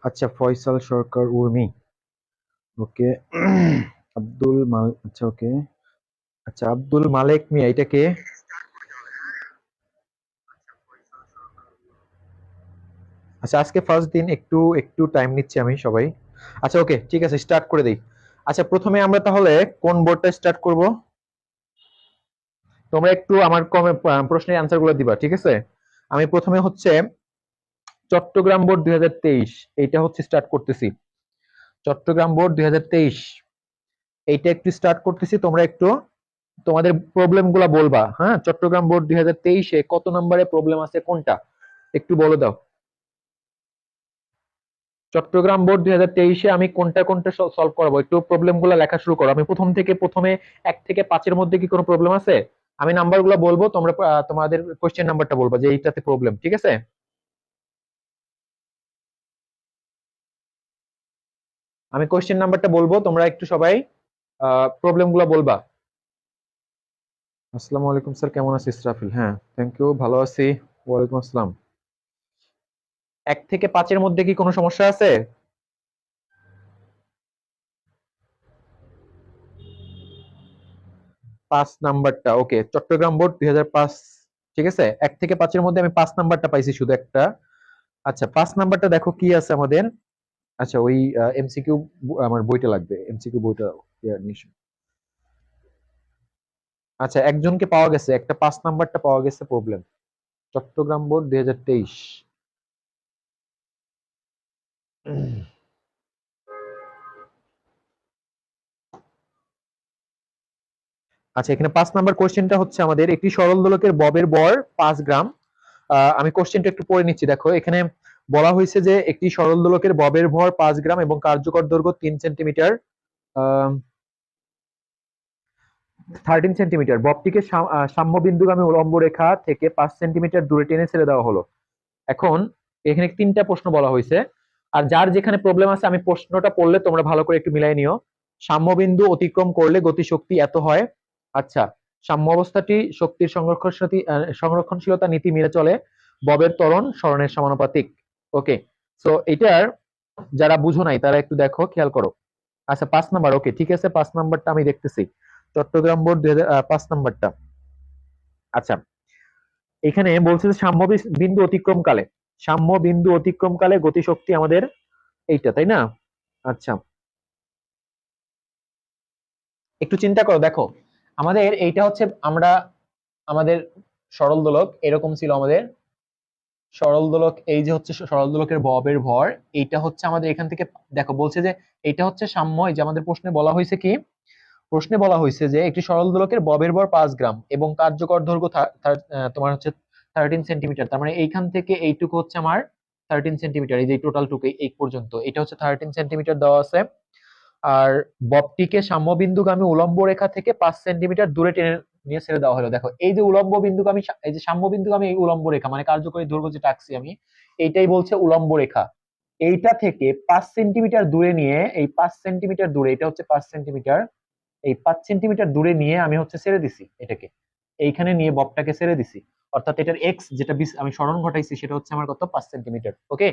আচ্ছা, ফয়সাল সরকার উর্মি। ওকে। আব্দুল মাল, আচ্ছা ওকে। আচ্ছা, আব্দুল মালেক মিয়া, এটা কে? আচ্ছা, আজকে ফার্স্ট দিন, একটু একটু টাইম নিচ্ছি আমি সবাই। আচ্ছা ওকে, ঠিক আছে, স্টার্ট করে দেই। আচ্ছা, প্রথমে আমরা তাহলে কোন বোর্ডটা স্টার্ট করব? তোমরা একটু আমার কমে প্রশ্নের অ্যান্সার গুলো দিবা, ঠিক আছে? আমি প্রথমে হচ্ছে চট্টগ্রাম বোর্ড 2023, এইটা হচ্ছে স্টার্ট করতেছি। চট্টগ্রাম বোর্ড 2023, এইটা একটু স্টার্ট করতেছি। তোমরা একটু তোমাদের প্রবলেম গুলা বলবা, হ্যাঁ? চট্টগ্রাম বোর্ড 2023-এ কত নম্বরে প্রবলেম আছে, কোনটা একটু বলে দাও। চট্টগ্রাম বোর্ড 2023-এ আমি কোনটা কোনটা সলভ করাবো, একটু প্রবলেম গুলা লেখা শুরু করো। আমি প্রথমে 1 থেকে 5-এর মধ্যে কি কোনো প্রবলেম আছে? আমি নাম্বার গুলা বলবো, তোমরা তোমাদের কোশ্চেন নাম্বারটা বলবা যে এইটাতে প্রবলেম, ঠিক আছে? আমি কোশ্চেন নাম্বারটা বলবো, তোমরা একটু সবাই প্রবলেম গুলা বলবা। আসসালামু আলাইকুম স্যার, কেমন আছিস ইসরাফিল? হ্যাঁ, থ্যাংক ইউ, ভালো আছি। ওয়ালাইকুম আসসালাম। 1 থেকে 5-এর মধ্যে কি কোনো সমস্যা আছে? 5 নাম্বারটা, ওকে। চট্টগ্রাম বোর্ড 2005, ঠিক আছে। 1 থেকে 5-এর মধ্যে আমি 5 নাম্বারটা পাইছি, শুধু একটা। আচ্ছা, 5 নাম্বারটা দেখো কি আছে আমাদের। আচ্ছা, ওই এমসিকিউ আমার বইটা লাগবে, এমসিকিউ বইটা। নিশ্চয়। আচ্ছা, একজনকে পাওয়া গেছে, একটা 5 নাম্বারটা পাওয়া গেছে প্রবলেম। চট্টগ্রাম বোর্ড 2023। আচ্ছা, এখানে 5 নাম্বার কোশ্চেনটা হচ্ছে আমাদের, একটি সরল দোলকের ববের ভর 5 গ্রাম। আমি কোশ্চেনটা একটু পড়ে নিচ্ছি, দেখো এখানে বলা হয়েছে যে একটি সরল দোলকের ববের ভর 5 গ্রাম এবং কার্যকর দৈর্ঘ্য 3 সেন্টিমিটার। 13 সেন্টিমিটার। ববটিকে সাম্যবিন্দুগামী উলম্ব রেখা থেকে 5 সেন্টিমিটার দূরে টেনে ছেড়ে দেওয়া হলো। এখন এখানে 3টা প্রশ্ন বলা হয়েছে, আর যার যেখানে প্রবলেম আছে আমি প্রশ্নটা পড়লে তোমরা ভালো করে একটু মিলাই নিও। সাম্যবিন্দু অতিক্রম করলে গতিশক্তি এত হয়। আচ্ছা, সাম্য অবস্থাটি শক্তির সংরক্ষণশীলতা নীতি মেনে চলে। ববের ত্বরণ সরণের সমানুপাতিক। ওকে, সো এটার যারা বুঝো নাই তারা একটু দেখো, খেয়াল করো। আচ্ছা, 5 নাম্বার, ওকে, ঠিক আছে, 5 নাম্বারটা আমি দেখতেছি। চট্টগ্রাম বোর্ড 5 নাম্বারটা। আচ্ছা, এখানে বলছে যে সাম্য বিন্দু অতিক্রমকালে, সাম্য বিন্দু অতিক্রমকালে গতিশক্তি আমাদের এইটা, তাই না? আচ্ছা, একটু চিন্তা করো, দেখো আমাদের এইটা হচ্ছে, আমরা আমাদের সরল দোলক এরকম ছিল আমাদের। সরল দোলক, এই যে হচ্ছে সরল দোলকের ববের ভর, এইটা হচ্ছে আমাদের এখান থেকে। দেখো বলছে যে এইটা হচ্ছে সাম্য, এই যে আমাদের প্রশ্নে বলা হয়েছে কি, প্রশ্নে বলা হয়েছে যে একটি সরল দোলকের ববের ভর 5 গ্রাম এবং কার্যকর দৈর্ঘ্য তোমার হচ্ছে 13 সেন্টিমিটার। তার মানে এইখান থেকে এইটুকু হচ্ছে আমার 13 সেন্টিমিটার, এই যে টোটাল টুকু এই পর্যন্ত, এটা হচ্ছে 13 সেন্টিমিটার দেওয়া আছে। আর ববটিকে সাম্যবিন্দুগামী উলম্ব রেখা থেকে 5 সেন্টিমিটার দূরে টেনে নিয়ে ছেড়ে দেওয়া হলো। দেখো এই যে উলম্ব বিন্দুগামী, এই যে সাম্যবিন্দুগামী এই উলম্ব রেখা মানে কার্যকরী দৈর্ঘ্য যেটা আঁকছি আমি, এইটাই বলছে উলম্ব রেখা। এইটা থেকে 5 সেন্টিমিটার দূরে নিয়ে, এই 5 সেন্টিমিটার দূরে, এটা হচ্ছে 5 সেন্টিমিটার, এই 5 সেন্টিমিটার দূরে নিয়ে আমি হচ্ছে ছেড়ে দিছি এটাকে, এইখানে নিয়ে ববটাকে ছেড়ে দিছি। অর্থাৎ এটার এক্স যেটা আমি সরণ ঘটাইছি সেটা হচ্ছে আমার কত, 5 সেন্টিমিটার। ওকে,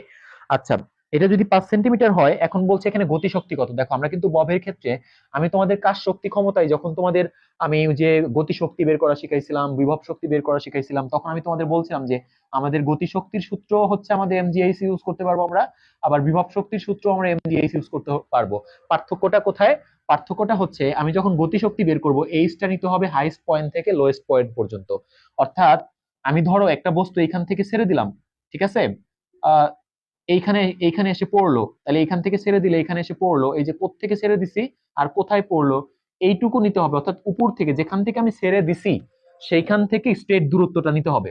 আচ্ছা, এটা যদি 5 সেন্টিমিটার হয়, এখন বলছে এখানে গতিশক্তি কত। দেখো আমরা কিন্তু ববের ক্ষেত্রে, আমি তোমাদের কাজ শক্তি ক্ষমতায় যখন তোমাদের আমি যে গতিশক্তি বের করা শিখাইছিলাম, বিভব শক্তি বের করা শিখাইছিলাম, তখন আমি তোমাদের বলছিলাম যে আমাদের গতিশক্তির সূত্র হচ্ছে আমাদের এমজিএইচ ইউজ করতে পারবো আমরা, আবার বিভব শক্তির সূত্র আমরা এমজিএইচ ইউজ করতে পারবো। পার্থক্যটা কোথায়? পার্থক্যটা হচ্ছে আমি যখন গতিশক্তি বের করব, এইচটা নিতে হবে হাইস্ট পয়েন্ট থেকে লোয়েস্ট পয়েন্ট পর্যন্ত। অর্থাৎ আমি ধরো একটা বস্তু এইখান থেকে ছেড়ে দিলাম, ঠিক আছে, আহ এইখানে এইখানে এসে পড়লো, তাহলে এইখান থেকে ছেড়ে দিলে এখানে এসে পড়লো, এই যে কোত্থেকে ছেড়ে দিছি আর কোথায় পড়লো, এইটুকু নিতে হবে। অর্থাৎ উপর থেকে যেখান থেকে আমি ছেড়ে দিছি সেইখান থেকে স্ট্রেট দূরত্বটা নিতে হবে,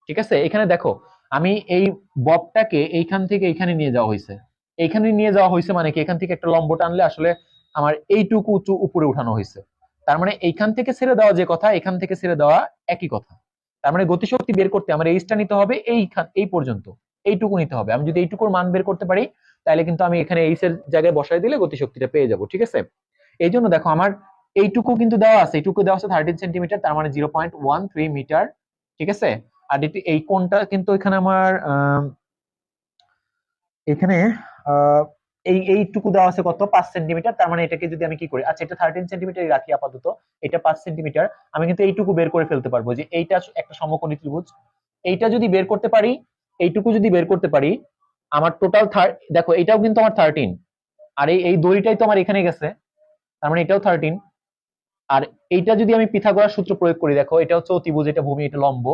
ঠিক আছে? এখানে দেখো আমি এই ববটাকে এইখান থেকে এইখানে নিয়ে যাওয়া হয়েছে, এইখানে নিয়ে যাওয়া হয়েছে মানে কি, এখান থেকে একটা লম্ব টানলে আসলে আমার এইটুকু উঁচু উপরে উঠানো হয়েছে। তার মানে এইখান থেকে ছেড়ে দেওয়া যে কথা, এখান থেকে ছেড়ে দেওয়া একই কথা। তার মানে গতিশক্তি বের করতে আমার এইচটা নিতে হবে এই পর্যন্ত, এইটুকু নিতে হবে। আমি যদি এইটুকুর মান বের করতে পারি, তাহলে কিন্তু আমি এখানে এইচ এর জায়গায় বসাই দিলে গতিশক্তিটা পেয়ে যাব, ঠিক আছে? এই জন্য দেখো আমার এইটুকু কিন্তু দেওয়া আছে, এইটুকু দেওয়া আছে 13 সেন্টিমিটার, তার মানে 0.13 মিটার, ঠিক আছে? আর এই কোণটা কিন্তু এখানে আমার এখানে আহ, এইটুকু দেওয়া আছে কত, 5 সেন্টিমিটার। তার মানে এটাকে যদি আমি কি করি, আচ্ছা এটা 13 সেন্টিমিটারই রাখি আপাতত, এটা 5 সেন্টিমিটার। আমি কিন্তু এইটুকু বের করে ফেলতে পারবো যে এইটা একটা সমকোণী ত্রিভুজ। এইটা যদি বের করতে পারি, এইটুকু যদি বের করতে পারি, আমার টোটাল দেখো এটাও কিন্তু আমার 13, আর এই দড়িটাই তো আমার এখানে গেছে, তার মানে এটাও 13। আর এইটা যদি আমি পিথাগোরাস সূত্র প্রয়োগ করি, দেখো এটা হচ্ছে অতিভুজ, এটা ভূমি, এটা লম্ব।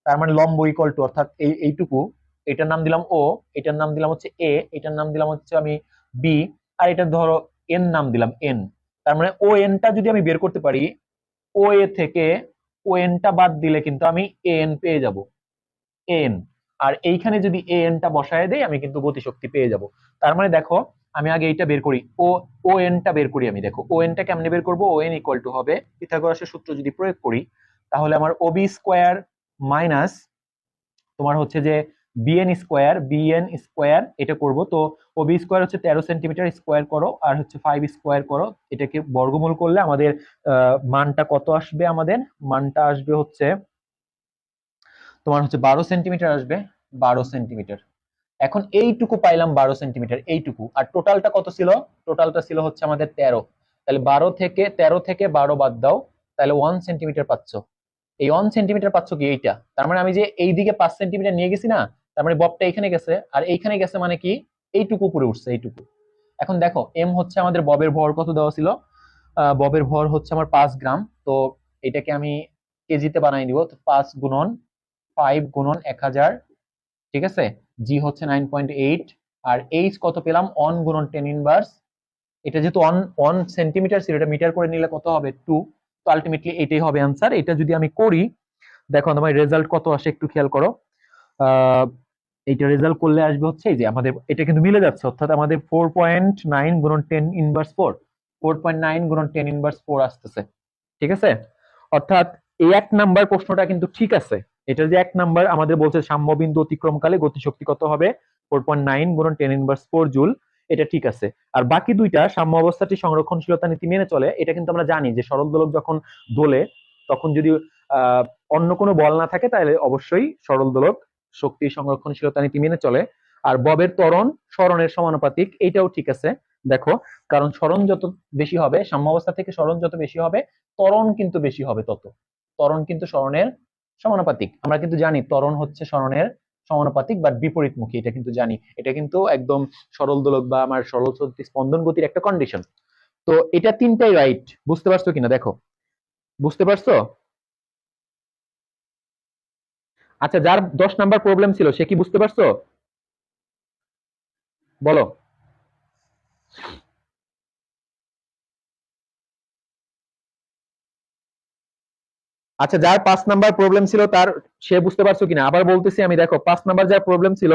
তার মানে লম্ব ইকুয়াল টু, অর্থাৎ এইটুকু, এটার নাম দিলাম ও, এটার নাম দিলাম হচ্ছে এ, এটার নাম দিলাম হচ্ছে আমি বি, আর এটা ধরো এন নাম দিলাম এন। তার মানে ও এনটা যদি আমি বের করতে পারি, ও এ থেকে ও এনটা বাদ দিলে কিন্তু আমি এ এন পেয়ে যাব, এন। আর এইখানে যদি এ এনটা বসায় দেই আমি কিন্তু গতিশক্তি পেয়ে যাব। তার মানে দেখো আমি আগে এইটা বের করি, ও এনটা বের করি আমি। দেখো ও এনটা কেমনে বের করবো, ও এন ইকুয়াল টু হবে পিথাগোরাসের সূত্র যদি প্রয়োগ করি, তাহলে আমার ওবি স্কোয়ার মাইনাস তোমার হচ্ছে যে বিএন স্কোয়ার, এটা করব তো। ওবি স্কোয়ার হচ্ছে 13 সেন্টিমিটার, স্কোয়ার করো, আর হচ্ছে 5 স্কোয়ার করো, এটাকে বর্গমূল করলে আমাদের মানটা কত আসবে, আমাদের মানটা আসবে হচ্ছে তোমার হচ্ছে 12 সেন্টিমিটার আসবে, 12 সেন্টিমিটার। এখন এইটুকু পাইলাম 12 সেন্টিমিটার, এইটুকু। আর টোটালটা কত ছিল, টোটালটা ছিল হচ্ছে আমাদের 13। তাহলে 13 থেকে 12 বাদ দাও, তাহলে 1 সেন্টিমিটার পাচ্ছ। এই 1 সেন্টিমিটার পাচ্ছ কি, এইটা। তার মানে আমি যে এই দিকে 5 সেন্টিমিটার নিয়ে গেছি না, তার মানে ববটা এখানে গেছে, আর এইখানে গেছে মানে কি, এইটুকু উপরে উঠছে, এইটুকু। এখন দেখো এম হচ্ছে আমাদের ববের ভর কত দেওয়া ছিল, ববের ভর হচ্ছে আমার 5 গ্রাম। তো এটাকে আমি কেজিতে বানাই দিব, তো 5 গুণন 5 গুণন 1000, ঠিক আছে। জি হচ্ছে 9.8, আর এইচ কত পেলাম, 1 গুণন 10 ইনভার্স। এটা যেহেতু 1 সেন্টিমিটার ছিল, এটা মিটার করে নিলে কত হবে, 2। তো আলটিমেটলি এটাই হবে অ্যান্সার। এটা যদি আমি করি, দেখো তোমার রেজাল্ট কত আসে একটু খেয়াল করো। আহ এইটা রেজাল্ট করলে আসবে হচ্ছে এই যে আমাদের এটা কিন্তু মিলে যাচ্ছে, অর্থাৎ আমাদের 4.9 গুণন 10 ইনভার্স 4, 4.9 গুণন 10 ইনভার্স 4 আসতেছে, ঠিক আছে। অর্থাৎ এই 1 নাম্বার প্রশ্নটা কিন্তু ঠিক আছে। এটা যে 1 নাম্বার আমাদের বলছে সাম্যবিন্দু অতিক্রমকালে গতিশক্তি কত হবে, 4.9 গুণন 10 ইনভার্স 4 জুল, এটা ঠিক আছে। আর বাকি দুইটা সাম্য অবস্থাটি সংরক্ষণশীলতা নীতি মেনে চলে, এটা কিন্তু আমরা জানি যে সরল দোলক যখন দোলে, তখন যদি অন্য কোনো বল না থাকে, তাহলে অবশ্যই সরল দোলক শক্তি সংরক্ষণশীলতা নীতি মেনে চলে। আর ববের ত্বরণ সরণের সমানুপাতিক, এইটাও ঠিক আছে। দেখো, কারণ সরণ যত বেশি হবে, সাম্য অবস্থা থেকে সরণ যত বেশি হবে, ত্বরণ কিন্তু বেশি হবে তত। ত্বরণ কিন্তু সরণের সমানুপাতিক, আমরা কিন্তু জানি ত্বরণ হচ্ছে সরণের সমানুপাতিক বা বিপরীতমুখী, এটা কিন্তু জানি। এটা কিন্তু একদম সরল দোলক বা আমার সরল চলতি স্পন্দন গতির একটা কন্ডিশন। তো এটা তিনটাই রাইট, বুঝতে পারছো কিনা দেখো, বুঝতে পারছো? আচ্ছা, যার 10 নাম্বার প্রবলেম ছিল সে কি বুঝতে পারছো, বলো। আচ্ছা, যার 5 নাম্বার প্রবলেম ছিল তার, সে বুঝতে পারছো কিনা আবার বলতেছি আমি। দেখো 5 নাম্বার যার প্রবলেম ছিল,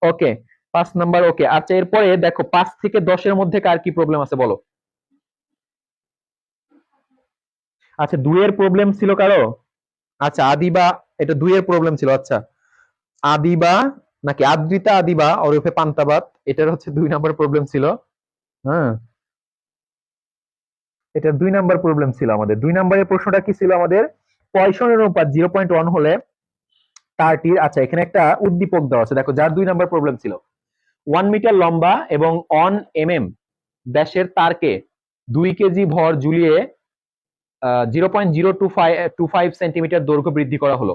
ওকে, 5 নাম্বার ওকে। আচ্ছা, এরপরে দেখো 5 থেকে 10-এর মধ্যে কার কি প্রবলেম আছে বলো। আচ্ছা, 2-এর প্রবলেম ছিল কারো। আচ্ছা, আদিবা, এটা 2-এর প্রবলেম ছিল। আচ্ছা, আদিবা নাকি আদ্রিতা আদিবা ওরফে পান্তাবাত, এটার হচ্ছে 2 নাম্বার প্রবলেম ছিল। হ্যাঁ, এটা 2 নাম্বার প্রবলেম ছিল আমাদের। 2 নাম্বারের প্রশ্নটা কি ছিল আমাদের, পয়সনের অনুপাত 0.1 হলে তারটির, আচ্ছা এখানে একটা উদ্দীপক দেওয়া আছে, দেখো যার 2 নাম্বার প্রবলেম ছিল, 1 মিটার লম্বা এবং 1 mm ব্যাসের তারকে 2 কেজি ভর ঝুলিয়ে 0.0225 সেন্টিমিটার দৈর্ঘ্য বৃদ্ধি করা হলো।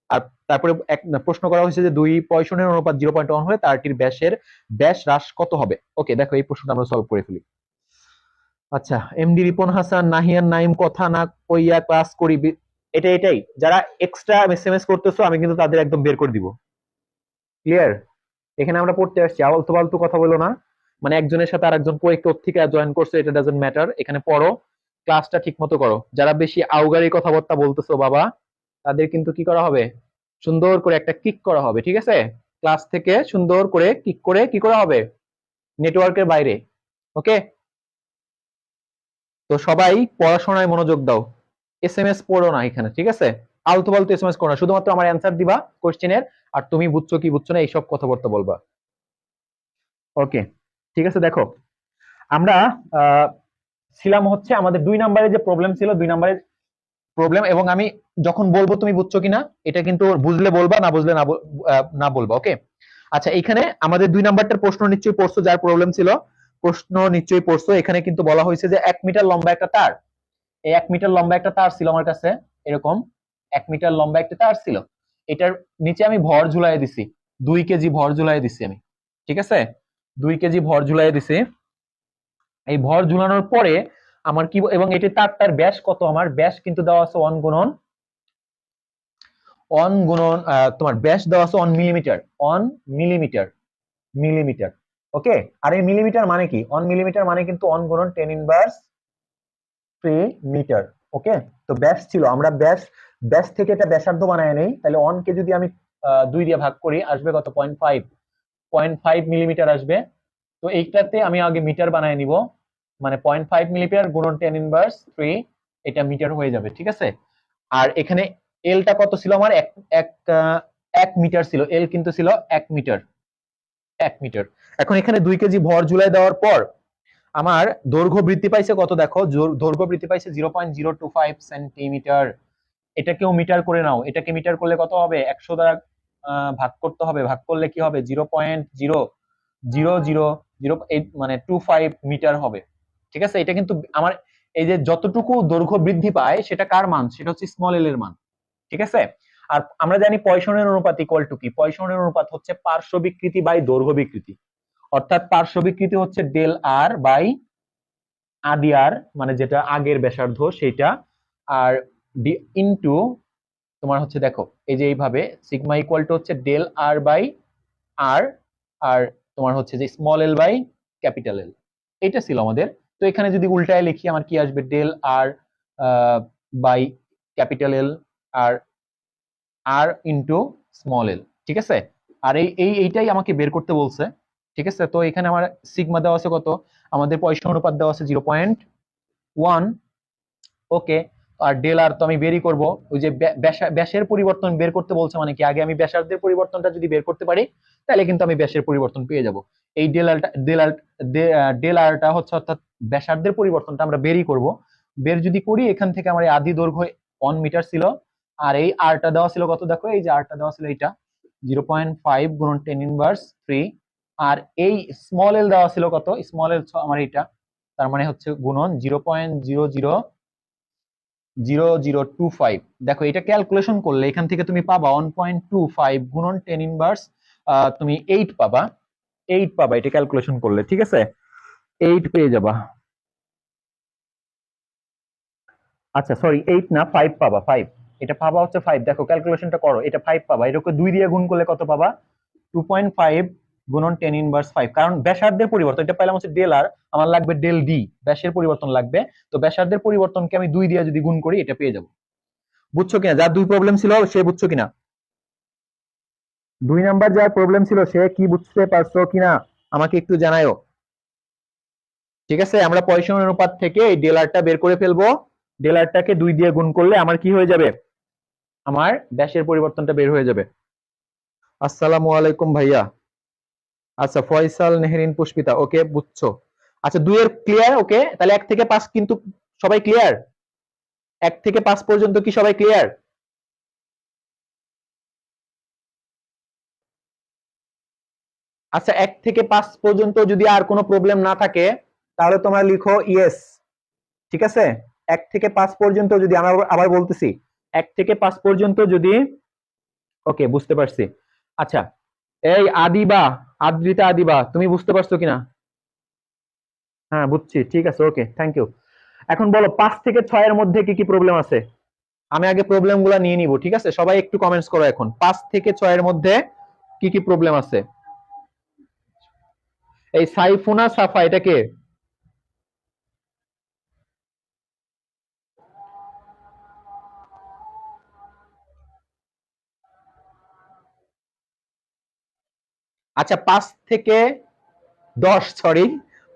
আর তারপরে এক প্রশ্ন করা হয়েছে যে 2 পয়সনের অনুপাত 0.1 হলে তারটির ব্যাস হ্রাস কত হবে। ওকে, দেখো এই প্রশ্নটা আমরা সলভ করে ফেলি। আচ্ছা, এমডি রিপন হাসান, নাহিয়ান নাইম, কথা না কইয়া ক্লাস করি, এটাই যারা এক্সট্রা এসএমএস করতেছো আমি কিন্তু তাদের একদম বের করে দিব। ক্লিয়ার? এখানে আমরা পড়তে আসছি, আলতু ফালতু কথা বলো না। মানে একজনের সাথে আরেকজন পরীক্ষা জয়েন করছে, এটা ডাজন্ট ম্যাটার। এখানে পড়ো, ক্লাসটা ঠিক মতো করো। যারা বেশি আউগারি কথাবার্তা বলতেছো বাবা, তাদের কিন্তু কি করা হবে, সুন্দর করে একটা কিক করা হবে, ঠিক আছে। ক্লাস থেকে সুন্দর করে কিক করে কি করা হবে, নেটওয়ার্কের বাইরে। ওকে, তো সবাই পড়াশোনায় মনোযোগ দাও, এসএমএস পড়ো না এখানে, ঠিক আছে। আলতু ফালতু এসএমএস করো না, শুধুমাত্র আমার অ্যান্সার দিবা কোশ্চেনের, আর তুমি বুঝছো কি বুঝছো না এইসব কথাবার্তা বলবা। ওকে, ঠিক আছে। দেখো আমরা আহ, ছিলাম হচ্ছে আমাদের 2 নাম্বারের যে প্রবলেম ছিল, 2 নাম্বারের প্রবলেম, এবং আমি যখন বলবো তুমি বুঝছো কিনা এটা কিন্তু বুঝলে বলবা, না বুঝলে না বলবা। ওকে, আচ্ছা, এখানে আমাদের 2 নাম্বারটার প্রশ্ন নিশ্চয়ই পড়ছো, যার প্রবলেম ছিল প্রশ্ন নিশ্চয়ই পড়ছো। এখানে কিন্তু বলা হয়েছে যে 1 মিটার লম্বা একটা তার, এই 1 মিটার লম্বা একটা তার ছিল আমার কাছে, এরকম 1 মিটার লম্বা একটা তার ছিল। এটার নিচে আমি ভর ঝুলাই দিছি, 2 কেজি ভর ঝুলাই দিছি আমি, ঠিক আছে, 2 কেজি ভর ঝুলাই দিছি। এই ভর ঝুলানোর পরে আমার কি, এবং এটি তারটার ব্যাস কত, আমার ব্যাস কিন্তু দেওয়া আছে 1 গুণন তোমার ব্যাস দেওয়া আছে 1 মিলিমিটার, 1 মিলিমিটার, মিলিমিটার। ওকে, আর এই মিলিমিটার মানে কি, 1 মিলিমিটার মানে কিন্তু 1 গুণন 10 ইনভার্স 3 মিটার। ওকে, তো ব্যাস ছিল, আমরা ব্যাস ব্যাস থেকে এটা ব্যাসার্ধ বানায় নেই, তাহলে 1 কে যদি আমি 2 দিয়ে ভাগ করি আসবে কত, 0.5 মিলিমিটার আসবে। তো এইটাতে আমি আগে মিটার বানায় নিব, মানে 0.5 মিলিমিটার গুণন 10 ইনভার্স 3, এটা মিটার হয়ে যাবে, ঠিক আছে। আর এখানে এলটা কত ছিল আমার, এক এক এক মিটার ছিল, এল কিন্তু ছিল 1 মিটার, 1 মিটার। এখন এখানে 2 কেজি ভর ঝুলাই দেওয়ার পর আমার দৈর্ঘ্য বৃদ্ধি পাইছে কত, দেখো দৈর্ঘ্য বৃদ্ধি পাইছে 0.025 সেন্টিমিটার। এটাকেও মিটার করে নাও, এটাকে মিটার করলে কত হবে, 100 দ্বারা ভাগ করতে হবে, ভাগ করলে কি হবে, 0.00008 মানে 25 মিটার হবে, ঠিক আছে। এটা কিন্তু আমার এই যে যতটুকু দৈর্ঘ্য বৃদ্ধি পায় সেটা কার মান, সেটা হচ্ছে স্মল এল এর মান, ঠিক আছে। আর আমরা জানি পয়সনের অনুপাত ইকুয়াল টু কি, পয়সনের অনুপাত হচ্ছে পার্শ্ব বিকৃতি বাই দৈর্ঘ্য বিকৃতি, অর্থাৎ পার্শ্ব বিকৃতি হচ্ছে ডেল আর বাই আদি আর, মানে যেটা আগের ব্যাসার্ধ সেটা, আর ডি ইনটু তোমার হচ্ছে দেখো এই যে এইভাবে সিগমা ইকুয়াল টু হচ্ছে ডেল আর বাই আর, আর তোমার হচ্ছে যে স্মল এল বাই ক্যাপিটাল এল, এটা ছিল আমাদের। তো এখানে যদি উল্টায় লিখি আমার কি আসবে, del r by capital l আর আর ইন্টু স্মল এল, ঠিক আছে। আর এইটাই আমাকে বের করতে বলছে, ঠিক আছে। তো এখানে আমার সিগমা দেওয়া আছে কত, আমাদের পয়সা অনুপাত দেওয়া আছে 0.1। ওকে, আর ডেল আর তো আমি বেরই করব, ওই যে ব্যাসের পরিবর্তন বের করতে বলছে, মানে কি আগে আমি ব্যাসার্ধের পরিবর্তনটা যদি বের করতে পারি তাহলে কিন্তু আমি ব্যাসের পরিবর্তন পেয়ে যাব। এই ডেল আরটা হচ্ছে, অর্থাৎ ব্যাসার্ধের পরিবর্তনটা আমরা বেরই করব। বের যদি করি এখান থেকে আমার এই আদি দৈর্ঘ্য 1 মিটার ছিল, আর এই আরটা দেওয়া ছিল কত, দেখো এই যে আরটা দেওয়া ছিল এইটা 0.5 গুণন 10 ইনভার্স 3, আর এই স্মল এল দেওয়া ছিল কত, স্মল এল আমার এইটা, তার মানে হচ্ছে গুণন 0.0025। দেখো এটা ক্যালকুলেশন করলে এখান থেকে তুমি পাবা 1.25 গুণন 10 ইনভার্স তুমি 8 পাবা, 8 পাবা এটা ক্যালকুলেশন করলে, ঠিক আছে, 8 পেয়ে যাবা। আচ্ছা সরি, 8 না 5 পাবা, 5, এটা পাবা হচ্ছে 5, দেখো ক্যালকুলেশনটা করো, এটা 5 পাবা, এটাকে 2 দিয়ে গুণ করলে কত পাবা, 2.5 গুণন 10 ইনভার্স 5, কারণ ব্যাসার্ধের পরিবর্তন, এটা পেলাম হচ্ছে ডেল আর, আমার লাগবে ডেল ডি, ব্যাসের পরিবর্তন লাগবে। তো ব্যাসার্ধের পরিবর্তনকে আমি 2 দিয়ে যদি গুণ করি এটা পেয়ে যাব। বুঝছো কিনা, যার 2 প্রবলেম ছিল সে বুঝছো কিনা, 2 নাম্বার যার প্রবলেম ছিল সে কি বুঝতে পারছো কিনা আমাকে একটু জানায়ও, ঠিক আছে। আমরা পয়সন অনুপাত থেকে এই ডেলারটা বের করে ফেলবো, ডেলারটাকে 2 দিয়ে গুণ করলে আমার কি হয়ে যাবে, আমার ব্যাসের পরিবর্তনটা বের হয়ে যাবে। আসসালামু আলাইকুম ভাইয়া। আচ্ছা, ফয়সাল নেহরিন পুষ্পিতা, ওকে বুঝছো। আচ্ছা 2 এর ক্লিয়ার, ওকে, তাহলে 1 থেকে 5 কিন্তু সবাই ক্লিয়ার, 1 থেকে 5 পর্যন্ত কি সবাই ক্লিয়ার? আচ্ছা 1 থেকে 5 পর্যন্ত যদি আর কোনো প্রবলেম না থাকে তাহলে তোমরা লিখো ইয়েস, ঠিক আছে। 1 থেকে 5 পর্যন্ত যদি, আমরা আবার বলতেছি, 1 থেকে 5 পর্যন্ত যদি, ওকে বুঝতে পারছি। আচ্ছা, এই আদিবা, আদ্রিতা আদিবা, তুমি বুঝতে পারছো কিনা? হ্যাঁ বুঝছি, ঠিক আছে, ওকে থ্যাংক ইউ। এখন বলো 5 থেকে 6 এর মধ্যে কি কি প্রবলেম আছে, আমি আগে প্রবলেম গুলা নিয়ে নিব, ঠিক আছে। সবাই একটু কমেন্টস করো এখন, 5 থেকে 6 এর মধ্যে কি কি প্রবলেম আছে। এই সাইফুনা সাফা, এটা কে? আচ্ছা 5 থেকে 10, সরি,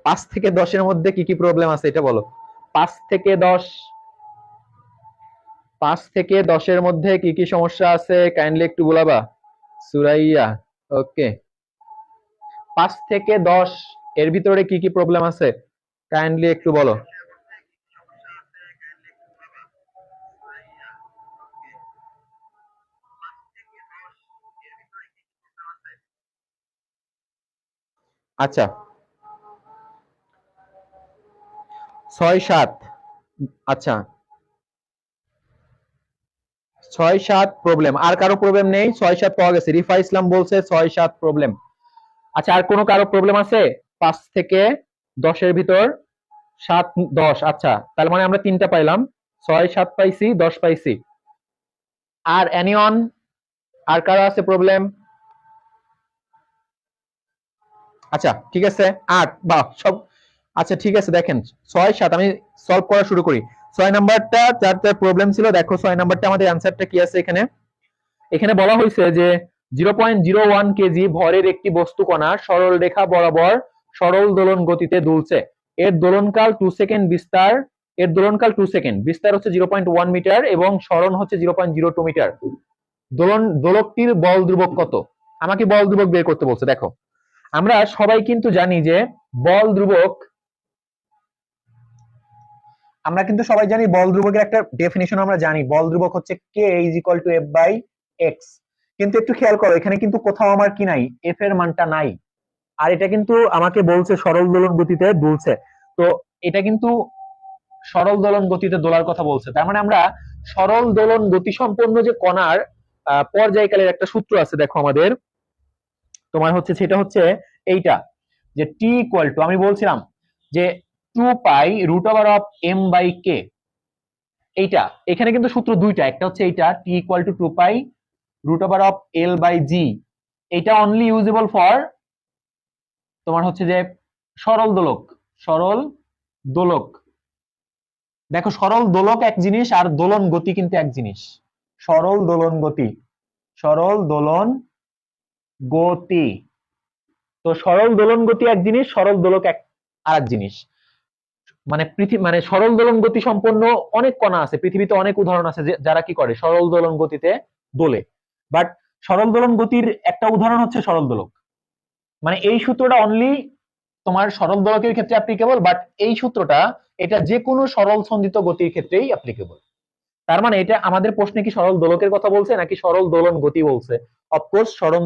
5 থেকে 10 এর মধ্যে কি কি প্রবলেম আছে এটা বলো। 5 থেকে 10, 5 থেকে 10 এর মধ্যে কি কি সমস্যা আছে কাইন্ডলি একটু বলাবা। সুরাইয়া, ওকে, 5 থেকে 10 এর ভিতরে কি কি প্রবলেম আছে কাইন্ডলি একটু বলো। আচ্ছা 6-7, আচ্ছা 6-7 প্রবলেম, আর কারো প্রবলেম নেই? 6-7 পাওয়া গেছে, রিফা ইসলাম বলছে 6-7 প্রবলেম। আচ্ছা আর কোনো কারো প্রবলেম আছে? 5 থেকে 10-এর ভিতর 7-10, আচ্ছা তার মানে আমরা 3টা পাইলাম, 6-7 পাইছি, 10 পাইছি। আর এনিওন, আর কারো আছে প্রবলেম? আচ্ছা ঠিক আছে 8 বা সব, আচ্ছা ঠিক আছে দেখেন 6-7 আমি সলভ করা শুরু করি। 6 নাম্বারটা যার যার প্রবলেম ছিল, দেখো 6 নাম্বারটা আমাদের অ্যান্সারটা কি আছে এখানে। এখানে বলা হয়েছে যে 0.01 কেজি ভরের একটি বস্তু কণা সরল রেখা বরাবর সরল দোলন গতিতে দুলছে। এর দোলনকাল 2 সেকেন্ড, বিস্তার এর দোলনকাল 2 সেকেন্ড, বিস্তার হচ্ছে 0.1 মিটার এবং সরণ হচ্ছে 0.02 মিটার। দোলকটির বল ধ্রুবক কত? আমাকে বল ধ্রুবক বের করতে বলছে। দেখো আমরা সবাই কিন্তু জানি যে বল ধ্রুবক, আমরা কিন্তু সবাই জানি বল ধ্রুবকের একটা ডেফিনিশন আমরা জানি, বল ধ্রুবক হচ্ছে k = f/x। কিন্তু একটু খেয়াল করো এখানে কিন্তু কোথাও আমার কি নাই, f এর মানটা নাই। আর এটা কিন্তু আমাকে বলছে সরল দোলন গতিতে দুলছে, তো এটা কিন্তু সরল দোলন গতিতে দোলার কথা বলছে। তার মানে আমরা সরল দোলন গতি সম্পন্ন যে কণার পর্যায়কালের একটা সূত্র আছে, দেখো আমাদের তোমার হচ্ছে সেটা হচ্ছে এইটা, যে টি ইকুয়াল টু, আমি বলছিলাম যে 2π√m/k। এইটা এখানে কিন্তু সূত্র দুইটা, একটা হচ্ছে এইটা টি ইকুয়াল টু 2π√L/g। এটা অনলি ইউজেবল ফর তোমার হচ্ছে যে সরল দোলক, সরল দোলক। দেখো সরল দোলক এক জিনিস আর দোলন গতি কিন্তু এক জিনিস। সরল দোলন গতি, সরল দোলন গতি, তো সরল দোলন গতি এক জিনিস, সরল দোলক এক আর এক জিনিস। মানে মানে সরল দোলন গতি সম্পন্ন অনেক কণা আছে পৃথিবীতে, অনেক উদাহরণ আছে যারা কি করে সরল দোলন গতিতে দোলে। বাট সরল দোলন গতির একটা উদাহরণ হচ্ছে সরল দোলক। মানে এই সূত্রটা অনলি তোমার সরল দোলকের ক্ষেত্রে অ্যাপ্লিকেবল, বাট এই সূত্রটা এটা যে কোনো সরল সন্দিত গতির ক্ষেত্রেই অ্যাপ্লিকেবল। তার মানে এটা আমাদের প্রশ্নে কি সরল দোলকের কথা বলছে নাকি সরল দোলন গতি বলছে? অফকোর্স সরল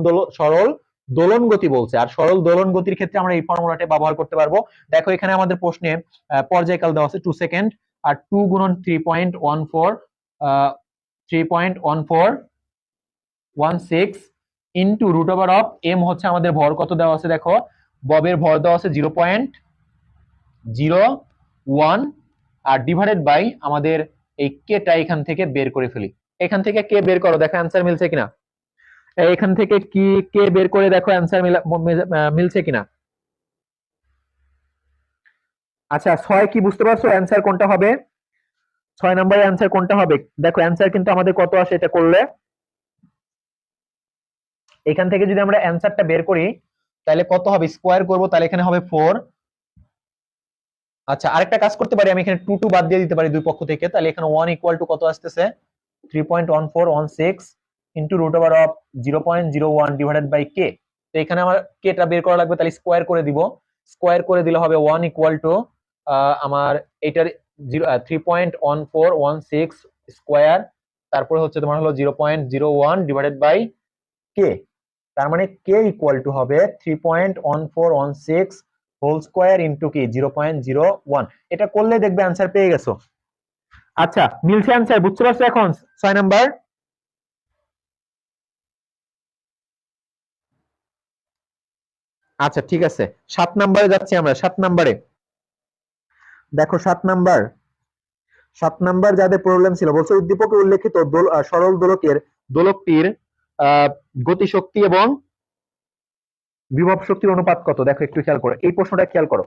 দোলন গতি বলছে। আর সরল দোলন গতির ক্ষেত্রে আমরা এই ফর্মুলাটা ব্যবহার করতে পারবো। দেখো এখানে আমাদের প্রশ্নে পর্যায়কাল দেওয়া আছে 2 সেকেন্ড, আর 2 গুণন 3.14 3.1416 ইন্টু √m হচ্ছে আমাদের ভর কত দেওয়া আছে, দেখো ববের ভর দেওয়া আছে 0.01, আর ডিভাইডেড বাই আমাদের এই কেটা এখান থেকে বের করে ফেলি। এখান থেকে কে বের করো, দেখো অ্যান্সার মিলছে কিনা। এখান থেকে কি কে বের করে দেখো অ্যান্সার মিলছে কিনা। আচ্ছা 6 কি বুঝতে পারছো অ্যান্সার কোনটা হবে? 6 নম্বরের অ্যান্সার কোনটা হবে? দেখো অ্যান্সার কিন্তু আমাদের কত আসে এটা করলে। এখান থেকে যদি আমরা অ্যান্সারটা বের করি তাহলে কত হবে, স্কোয়ার করব তাহলে এখানে হবে 4। আচ্ছা আরেকটা কাজ করতে পারি, আমি এখানে 2 2 বাদ দিয়ে দিতে পারি দুই পক্ষ থেকে, তাহলে এখানে 1 ইকুয়াল টু কত আসতেছে, 3.1416 ইন্টু √0.01 ডিভাইডেড বাই কে। তো এখানে আমার কেটা বের করা লাগবে, তাহলে স্কোয়ার করে দিব। স্কোয়ার করে দিলে হবে 1 ইকুয়াল টু আমার এইটার 3.1416 স্কোয়ার, তারপরে হচ্ছে তোমার হলো 0.01 ডিভাইডেড বাই কে। তার মানে কে ইকুয়াল টু হবে 3.1416 হোল স্কোয়ার ইন্টু কি 0.01। এটা করলে দেখবে অ্যান্সার পেয়ে গেছো। আচ্ছা মিলছে অ্যান্সার, বুঝতে পারছো এখন 6 নাম্বার? আচ্ছা ঠিক আছে 7 নাম্বারে যাচ্ছি আমরা। 7 নাম্বারে দেখো, 7 নাম্বার যাদের প্রবলেম ছিল বলছে উদ্দীপকে উল্লেখিত সরল দোলকটির গতিশক্তি এবং বিভব শক্তির অনুপাত কত। দেখো একটু খেয়াল করো এই প্রশ্নটা, খেয়াল করো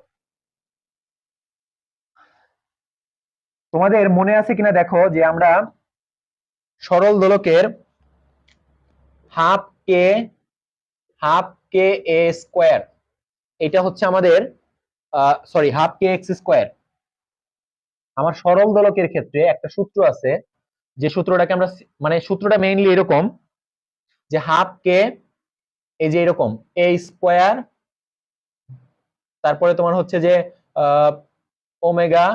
তোমাদের মনে আছে কিনা, দেখো যে আমরা সরল দোলকের হাফ কে এ স্কোয়ার, এটা হচ্ছে আমাদের sorry half k x square. আমার সরল দোলকের ক্ষেত্রে একটা সূত্র আছে, যে সূত্রটাকে আমরা মানে সূত্রটা মেইনলি এরকম যে হাফ কে, এই যে এরকম এ স্কোয়ার, তারপরে তোমার হচ্ছে যে omega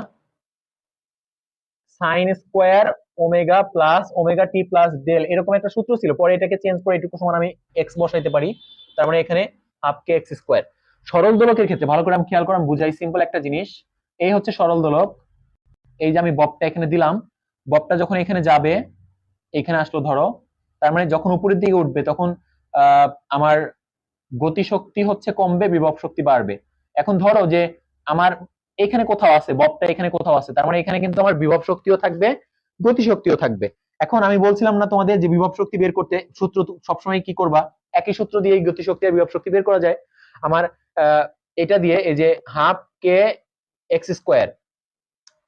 sine square omega plus omega t plus del, এরকম একটা সূত্র ছিল। পরে এটাকে চেঞ্জ করে এটুকু সমান আমি এক্স বসাইতে পারি, তার মানে এখানে হাফ কে এক্স স্কোয়ার। সরল দোলকের ক্ষেত্রে ভালো করে আমি খেয়াল করে আমি বুঝাই, সিম্পল একটা জিনিস। এই হচ্ছে সরল দোলক, এই যে আমি ববটা এখানে দিলাম, ববটা যখন এখানে যাবে, এখানে আসলো ধরো, তার মানে যখন উপরের দিকে উঠবে তখন আমার গতিশক্তি হচ্ছে কমবে, বিভব শক্তি বাড়বে। এখন ধরো যে আমার এখানে কোথাও আছে, ববটা এখানে কোথাও আছে, তার মানে এখানে কিন্তু আমার বিভব শক্তিও থাকবে, গতিশক্তিও থাকবে। এখন আমি বলছিলাম না তোমাদের যে বিভব শক্তি বের করতে সূত্র সবসময় কি করবা, একই সূত্র দিয়ে গতিশক্তি আর বিভব শক্তি বের করা যায়। আমার এটা দিয়ে, এই যে হাফ কে এক্স স্কোয়ার,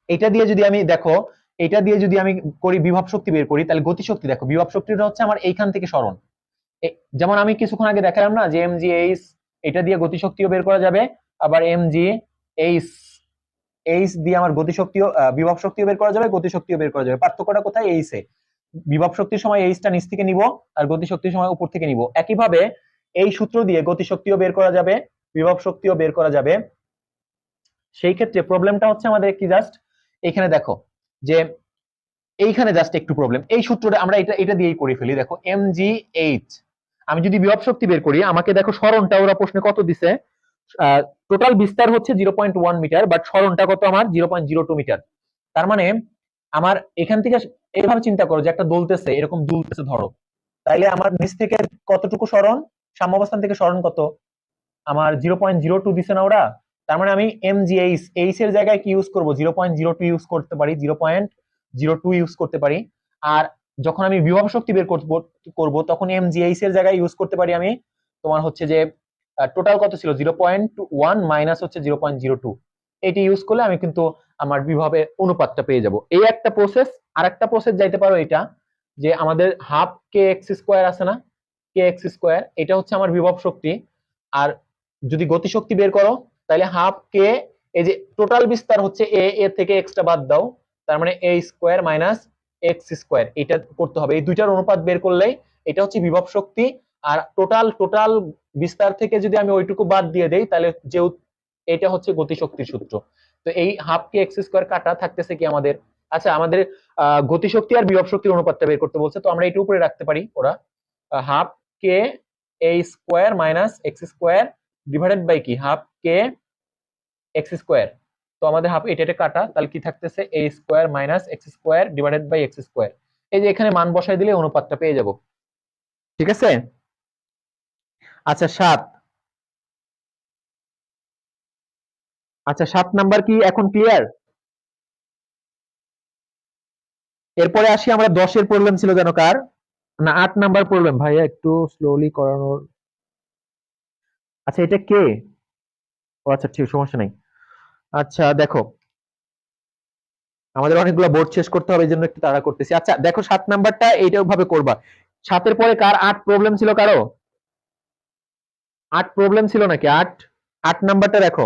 এটা দিয়ে যদি আমি দেখো, এটা দিয়ে যদি আমি করি বিভব শক্তি বের করি, তাহলে গতিশক্তি দেখো, বিভব শক্তিটা হচ্ছে আমার এইখান থেকে সরণ। যেমন আমি কিছুক্ষণ আগে দেখালাম না যে এম জি এইচ, এটা দিয়ে গতিশক্তিও বের করা যাবে, আবার এম জি এইচ, এইচ দিয়ে আমার গতিশক্তিও বিভব শক্তিও বের করা যাবে, গতিশক্তিও বের করা যাবে। পার্থক্যটা কোথায়? এইচ এ বিভব শক্তির সময় এইচটা নিচ থেকে নিব, আর গতিশক্তির সময় উপর থেকে নিব। একইভাবে এই সূত্র দিয়ে গতিশক্তিও বের করা যাবে, বিভব শক্তিও বের করা যাবে। সেই ক্ষেত্রে প্রবলেমটা হচ্ছে আমাদের কি, জাস্ট এখানে দেখো যে এইখানে জাস্ট একটু প্রবলেম, এই সূত্রটা আমরা এটা দিয়েই করে ফেলি। দেখো এম জি এইচ, আমি যদি বিভব শক্তি বের করি, আমাকে দেখো সরণটা ওরা প্রশ্নে কত দিছে, টোটাল বিস্তার হচ্ছে 0.1 মিটার, বাট সরণটা কত আমার 0.02 মিটার। তার মানে আমার এখান থেকে এইভাবে চিন্তা করো যে একটা দোলতেছে, এরকম দুলতেছে ধরো, তাইলে আমার নিচ থেকে কতটুকু সরণ, সাম্যাবস্থান থেকে সরণ কত আমার 0.02 দিছে না ওরা। তার মানে আমি এম জি এইচ, এইচ এর জায়গায় কি ইউজ করবো, 0.02 ইউজ করতে পারি, 0.02 ইউজ করতে পারি। আর যখন আমি বিভব শক্তি বের করব তখন এম জি এইচ এর জায়গায় ইউজ করতে পারি আমি তোমার হচ্ছে যে টোটাল কত ছিল 0.1 মাইনাস হচ্ছে 0.02, এটি ইউজ করলে আমি কিন্তু আমার বিভবের অনুপাতটা পেয়ে যাব। এই একটা প্রসেস। আর একটা প্রসেস যাইতে পারো এটা, যে আমাদের হাফ কে এক্স স্কোয়ার আছে না, কে এক্স স্কোয়ার, এটা হচ্ছে আমার বিভব শক্তি। আর যদি গতিশক্তি বের করো, তাহলে হাফ কে, এই যে টোটাল বিস্তার হচ্ছে এ থেকে এক্সটা বাদ দাও, তার মানে এ স্কোয়ার মাইনাস এক্স স্কোয়ার, এটা করতে হবে। এই দুইটার অনুপাত বের করলেই এটা হচ্ছে বিভব শক্তি। আর টোটাল বিস্তার থেকে যদি আমি ওইটুকু বাদ দিয়ে দেই, তাহলে যে এটা হচ্ছে গতিশক্তির সূত্র। তো এই হাফ কে এক্স স্কোয়ার কাটা থাকতেছে কি আমাদের, আচ্ছা আমাদের গতিশক্তি আর বিভব শক্তির অনুপাতটা বের করতে বলছে, তো আমরা এটা উপরে রাখতে পারি। ওরা half k a square minus x square divided by কি, হাফ কে এক্স স্কোয়ার। তো আমাদের হাফ এটা কাটা, তাহলে কি থাকতেছে, a square minus x square divided by x square. এই যে এখানে মান বসাই দিলে অনুপাতটা পেয়ে যাব। ঠিক আছে। আচ্ছা 7, আচ্ছা 7 নাম্বার কি এখন ক্লিয়ার? এরপরে আসি আমরা 10-এর প্রবলেম ছিল যেন কার, না 8 নাম্বার প্রবলেম, ভাইয়া একটু স্লোলি করানোর। আচ্ছা এটা কে, ও আচ্ছা ঠিক, সমস্যা নাই। আচ্ছা দেখো, আমাদের অনেকগুলো বোর্ড শেষ করতে হবে, এই জন্য একটু তাড়া করতেছি। আচ্ছা দেখো 7 নাম্বারটা এইটা ভাবে করবা। 7-এর পরে কার 8 প্রবলেম ছিল, কারো 8 প্রবলেম ছিল নাকি? 8 নাম্বারটা দেখো,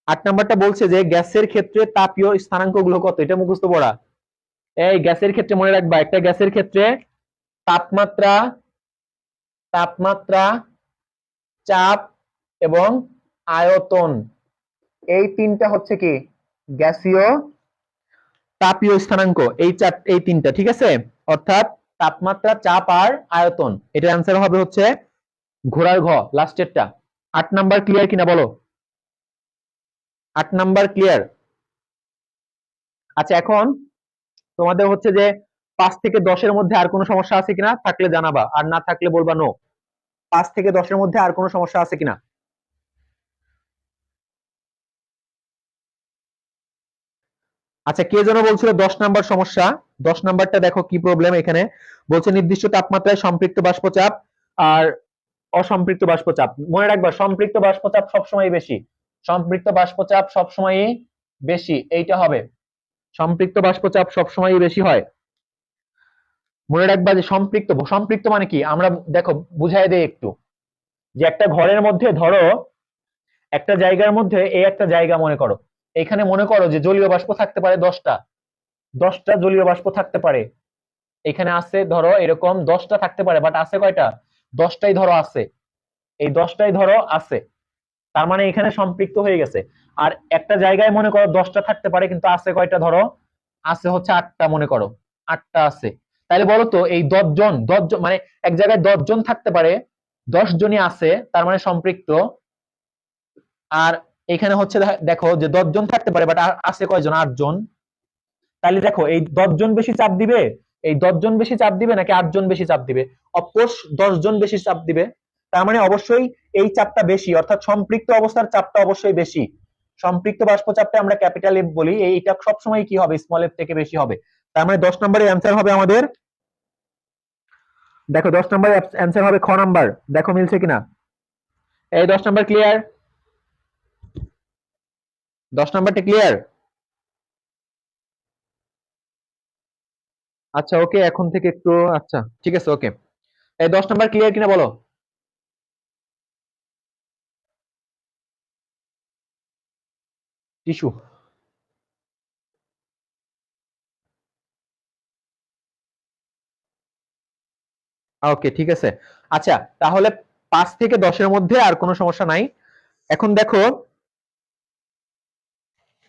8 নাম্বারটা বলছে যে গ্যাসের ক্ষেত্রে তাপীয় স্থানাঙ্ক গুলো কত, এটা মুখস্থ পড়া। এই গ্যাসের ক্ষেত্রে মনে রাখবা, একটা গ্যাসের ক্ষেত্রে তাপমাত্রা, তাপমাত্রা, চাপ এবং আয়তন, এই তিনটা হচ্ছে কি গ্যাসীয় তাপীয় স্থানাঙ্ক, এই তিনটা, ঠিক আছে। অর্থাৎ তাপমাত্রা, চাপ আর আয়তন, এটার অ্যান্সার হবে হচ্ছে ঘোড়ার ঘ, লাস্টেরটা। 8 নাম্বার ক্লিয়ার কিনা বলো? 8 নাম্বার ক্লিয়ার? আচ্ছা এখন তোমাদের হচ্ছে যে 5 থেকে 10-এর মধ্যে আর কোনো সমস্যা আছে কিনা, থাকলে জানাবা, আর না থাকলে বলবা নো। 5 থেকে 10-এর মধ্যে আর কোনো সমস্যা আছে কিনা? আচ্ছা কে যেন বলছিল 10 নাম্বার সমস্যা, 10 নাম্বারটা দেখো কি প্রবলেম এখানে। বলছে নির্দিষ্ট তাপমাত্রায় সম্পৃক্ত বাষ্পচাপ আর অসম্পৃক্ত বাষ্পচাপ। মনে রাখবা সম্পৃক্ত বাষ্পচাপ সবসময় বেশি, সম্পৃক্ত বাষ্পচাপ সবসময়ই বেশি, এইটা হবে। সম্পৃক্ত বাষ্পচাপ সবসময়ই বেশি হয়। মনে রাখবা যে সম্পৃক্ত, সম্পৃক্ত মানে কি, আমরা দেখো বুঝাই দেই একটু, যে একটা ঘরের মধ্যে ধরো, একটা জায়গার মধ্যে এই একটা জায়গা মনে করো, এখানে মনে করো যে জলীয় বাষ্প থাকতে পারে 10টা জলীয় বাষ্প থাকতে পারে। এখানে আছে ধরো এরকম 10টা থাকতে পারে, বাট আছে কয়টা, 10টাই ধরো আছে, এই 10টাই ধরো আছে, তার মানে এখানে সম্পৃক্ত হয়ে গেছে। আর একটা জায়গায় মনে করো 10টা থাকতে পারে, কিন্তু আছে কয়টা, ধরো আছে হচ্ছে 8টা, মনে করো 8টা আছে। তাহলে বলো তো এই 10 জন মানে এক জায়গায় 10 জন থাকতে পারে, 10 জনই আছে, তার মানে সম্পৃক্ত। আর এখানে হচ্ছে দেখো যে 10 জন থাকতে পারে, বাট আছে কয়জন? 8 জন। তাহলে দেখো এই 10 জন বেশি চাপ দিবে, এই 10 জন বেশি চাপ দিবে নাকি 8 জন বেশি চাপ দিবে? অফকোর্স 10 জন বেশি চাপ দিবে। তার মানে অবশ্যই এই চাপটা বেশি, অর্থাৎ সম্পৃক্ত অবস্থার চাপটা অবশ্যই বেশি। সম্পৃক্ত বাষ্প চাপটা আমরা ক্যাপিটাল এফ বলি, এইটা সবসময় কি হবে? স্মল এফ থেকে বেশি হবে। তার মানে 10 নম্বরের অ্যান্সার হবে আমাদের, দেখো 10 নম্বরের অ্যান্সার হবে খ নাম্বার। দেখো মিলছে কিনা? এই 10 নাম্বার ক্লিয়ার? 10 নাম্বারটা ক্লিয়ার? আচ্ছা ওকে, এখন থেকে একটু, আচ্ছা ঠিক আছে ওকে। এই 10 নাম্বার ক্লিয়ার কিনা বলো? টিস্যু। ওকে ঠিক আছে। আচ্ছা তাহলে 5 থেকে 10-এর মধ্যে আর কোনো সমস্যা নাই। এখন দেখো,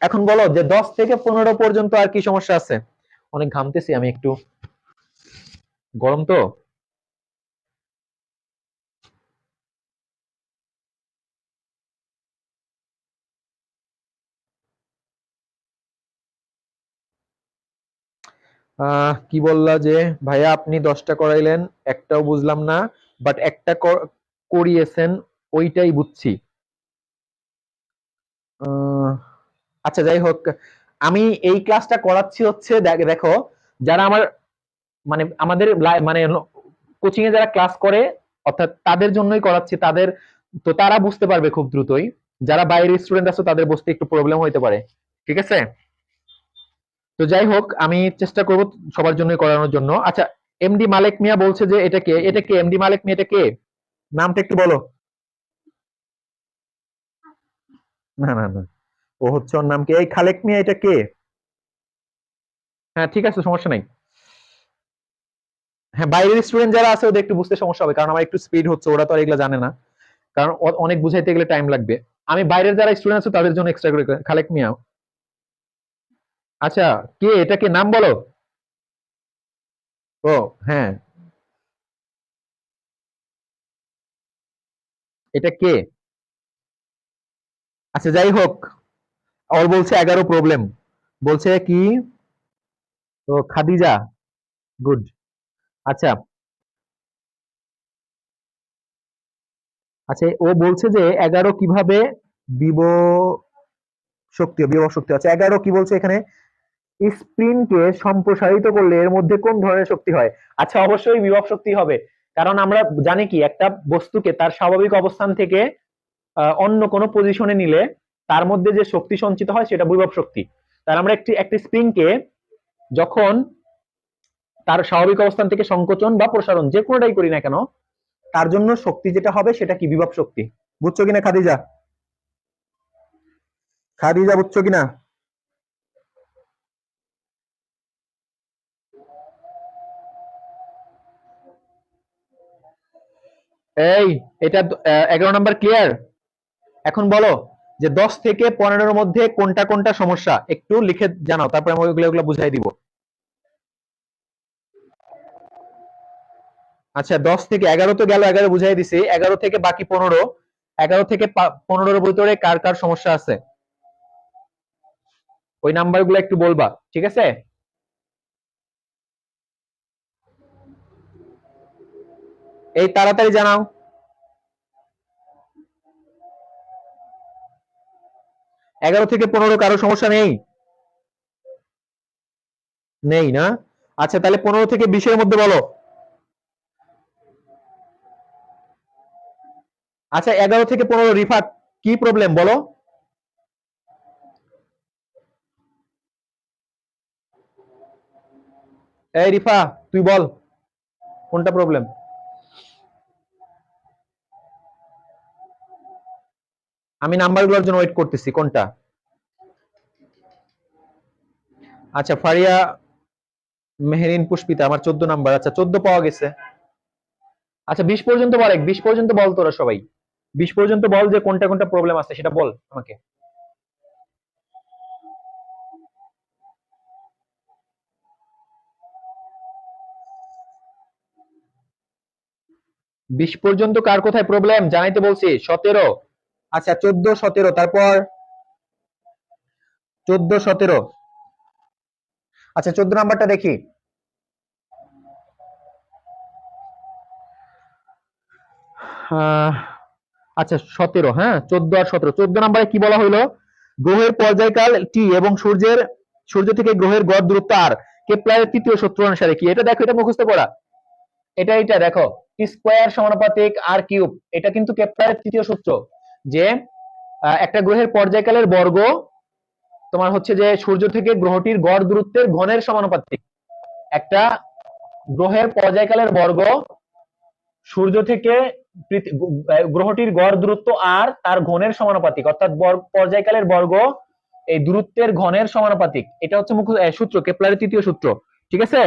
এখন বলো যে 10 থেকে 15 পর্যন্ত আর কি সমস্যা আছে? অনেক ঘামতেছি আমি, একটু গরম তো। কি বললা যে ভাইয়া আপনি 10টা করাইলেন, একটাও বুঝলাম না, বাট একটা করিয়েছেন, ওইটাই বুঝছি। আহ, আচ্ছা যাই হোক, আমি এই ক্লাসটা করাচ্ছি হচ্ছে দেখো, যারা আমার মানে আমাদের মানে কোচিং এ যারা ক্লাস করে, অর্থাৎ তাদের জন্যই করাচ্ছি, তাদের তো তারা বুঝতে পারবে খুব দ্রুতই। যারা বাইরের স্টুডেন্ট আছে তাদের বুঝতে একটু প্রবলেম হইতে পারে, ঠিক আছে? তো যাই হোক, আমি চেষ্টা করব সবার জন্যই করানোর জন্য। আচ্ছা, এমডি মালেক মিয়া বলছে যে এটা কে? এটা কে এমডি মালেক মিয়া? এটা কে? নামটা একটু বলো। না না না, ও হচ্ছে, ওর নাম কি? এই খালেক মিয়া, এটা কে? হ্যাঁ ঠিক আছে, সমস্যা নাই। হ্যাঁ, বাইরের স্টুডেন্ট যারা আছে ওদের একটু বুঝতে সমস্যা হবে, কারণ আমার একটু স্পিড হচ্ছে, ওরা তো আর এগুলো জানে না, কারণ অনেক বুঝাইতে গেলে টাইম লাগবে। আমি বাইরের যারা স্টুডেন্ট আছে তাদের জন্য এক্সট্রা করে খালেক মিয়া। আচ্ছা, কে এটা? কে নাম বলো? ও হ্যাঁ, এটা কে? আচ্ছা যাই হোক, ওর বলছে 11 প্রবলেম, বলছে কি? ও খাদিজা, গুড। আচ্ছা, আচ্ছা ও বলছে যে 11 কিভাবে বিভব শক্তি, বিভব শক্তি। আচ্ছা 11 কি বলছে এখানে? স্প্রিনকে সম্প্রসারিত করলে এর মধ্যে কোন ধরনের শক্তি হয়? আচ্ছা অবশ্যই বিভব শক্তি হবে, কারণ আমরা জানি কি, একটা বস্তুকে তার স্বাভাবিক অবস্থান থেকে অন্য কোনো পজিশনে নিলে তার মধ্যে যে শক্তি সঞ্চিত হয় সেটা বিভব শক্তি। তার আমরা একটি স্প্রিংকে যখন তার স্বাভাবিক অবস্থান থেকে সংকোচন বা প্রসারণ যে কোনোটাই করি না কেন, তার জন্য শক্তি যেটা হবে সেটা কি? বিভব শক্তি। বুঝছো কিনা খাদিজা? খাদিজা বুঝছো কিনা? এই, এটা 11 নাম্বার ক্লিয়ার? এখন বলো যে 10 থেকে 15-এর মধ্যে কোনটা কোনটা সমস্যা, একটু লিখে জানাও, তারপরে আমি ওগুলো ওগুলো বুঝাই দিব। আচ্ছা 10 থেকে 11 তো গেল, 11 বুঝাই দিছি, 11 থেকে বাকি 15, 11 থেকে 15-এর ভিতরে কার কার সমস্যা আছে ওই নাম্বারগুলো একটু বলবা, ঠিক আছে? এই তাড়াতাড়ি জানাও। 11 থেকে 15 কারো সমস্যা নেই? নেই না? আচ্ছা তাহলে 15 থেকে 20-এর মধ্যে বলো। আচ্ছা 11 থেকে 15, রিফাত কি প্রবলেম বলো? এই রিফা, তুই বল কোনটা প্রবলেম। আমি নাম্বারগুলোর জন্য ওয়েট করতেছি, কোনটা? আচ্ছা ফারিয়া মেহেরিন পুষ্পিতা, আমার 14 নাম্বার। আচ্ছা 14 পাওয়া গেছে। আচ্ছা 20 পর্যন্ত বল, 20 পর্যন্ত বল তোরা সবাই, 20 পর্যন্ত বল যে কোনটা কোনটা প্রবলেম আছে সেটা বল আমাকে। 20 পর্যন্ত কার কোথায় প্রবলেম জানাইতে বলছি? 17, আচ্ছা 14 17, তারপর 14 17। আচ্ছা 14 নাম্বারটা দেখি। আচ্ছা 17, হ্যাঁ 14 আর 17। 14 নাম্বারে কি বলা হইলো? গ্রহের পর্যায়কাল টি এবং সূর্য থেকে গ্রহের গড় দূরত্ব আর কেপলারের তৃতীয় সূত্র অনুসারে কি? এটা দেখো, এটা মুখস্থ করা। এটা দেখো, টি স্কয়ার সমানুপাতিক আর কিউব, এটা কিন্তু কেপলারের তৃতীয় সূত্র। যে একটা গ্রহের পর্যায়কালের বর্গ তোমার হচ্ছে যে সূর্য থেকে গ্রহটির গড় দূরত্বের ঘনের সমানুপাতিক। একটা গ্রহের পর্যায়কালের বর্গ সূর্য থেকে গ্রহটির গড় দূরত্ব আর তার ঘনের সমানুপাতিক, অর্থাৎ পর্যায়কালের বর্গ এই দূরত্বের ঘনের সমানুপাতিক। এটা হচ্ছে সূত্র, কেপলারের তৃতীয় সূত্র। ঠিক আছে।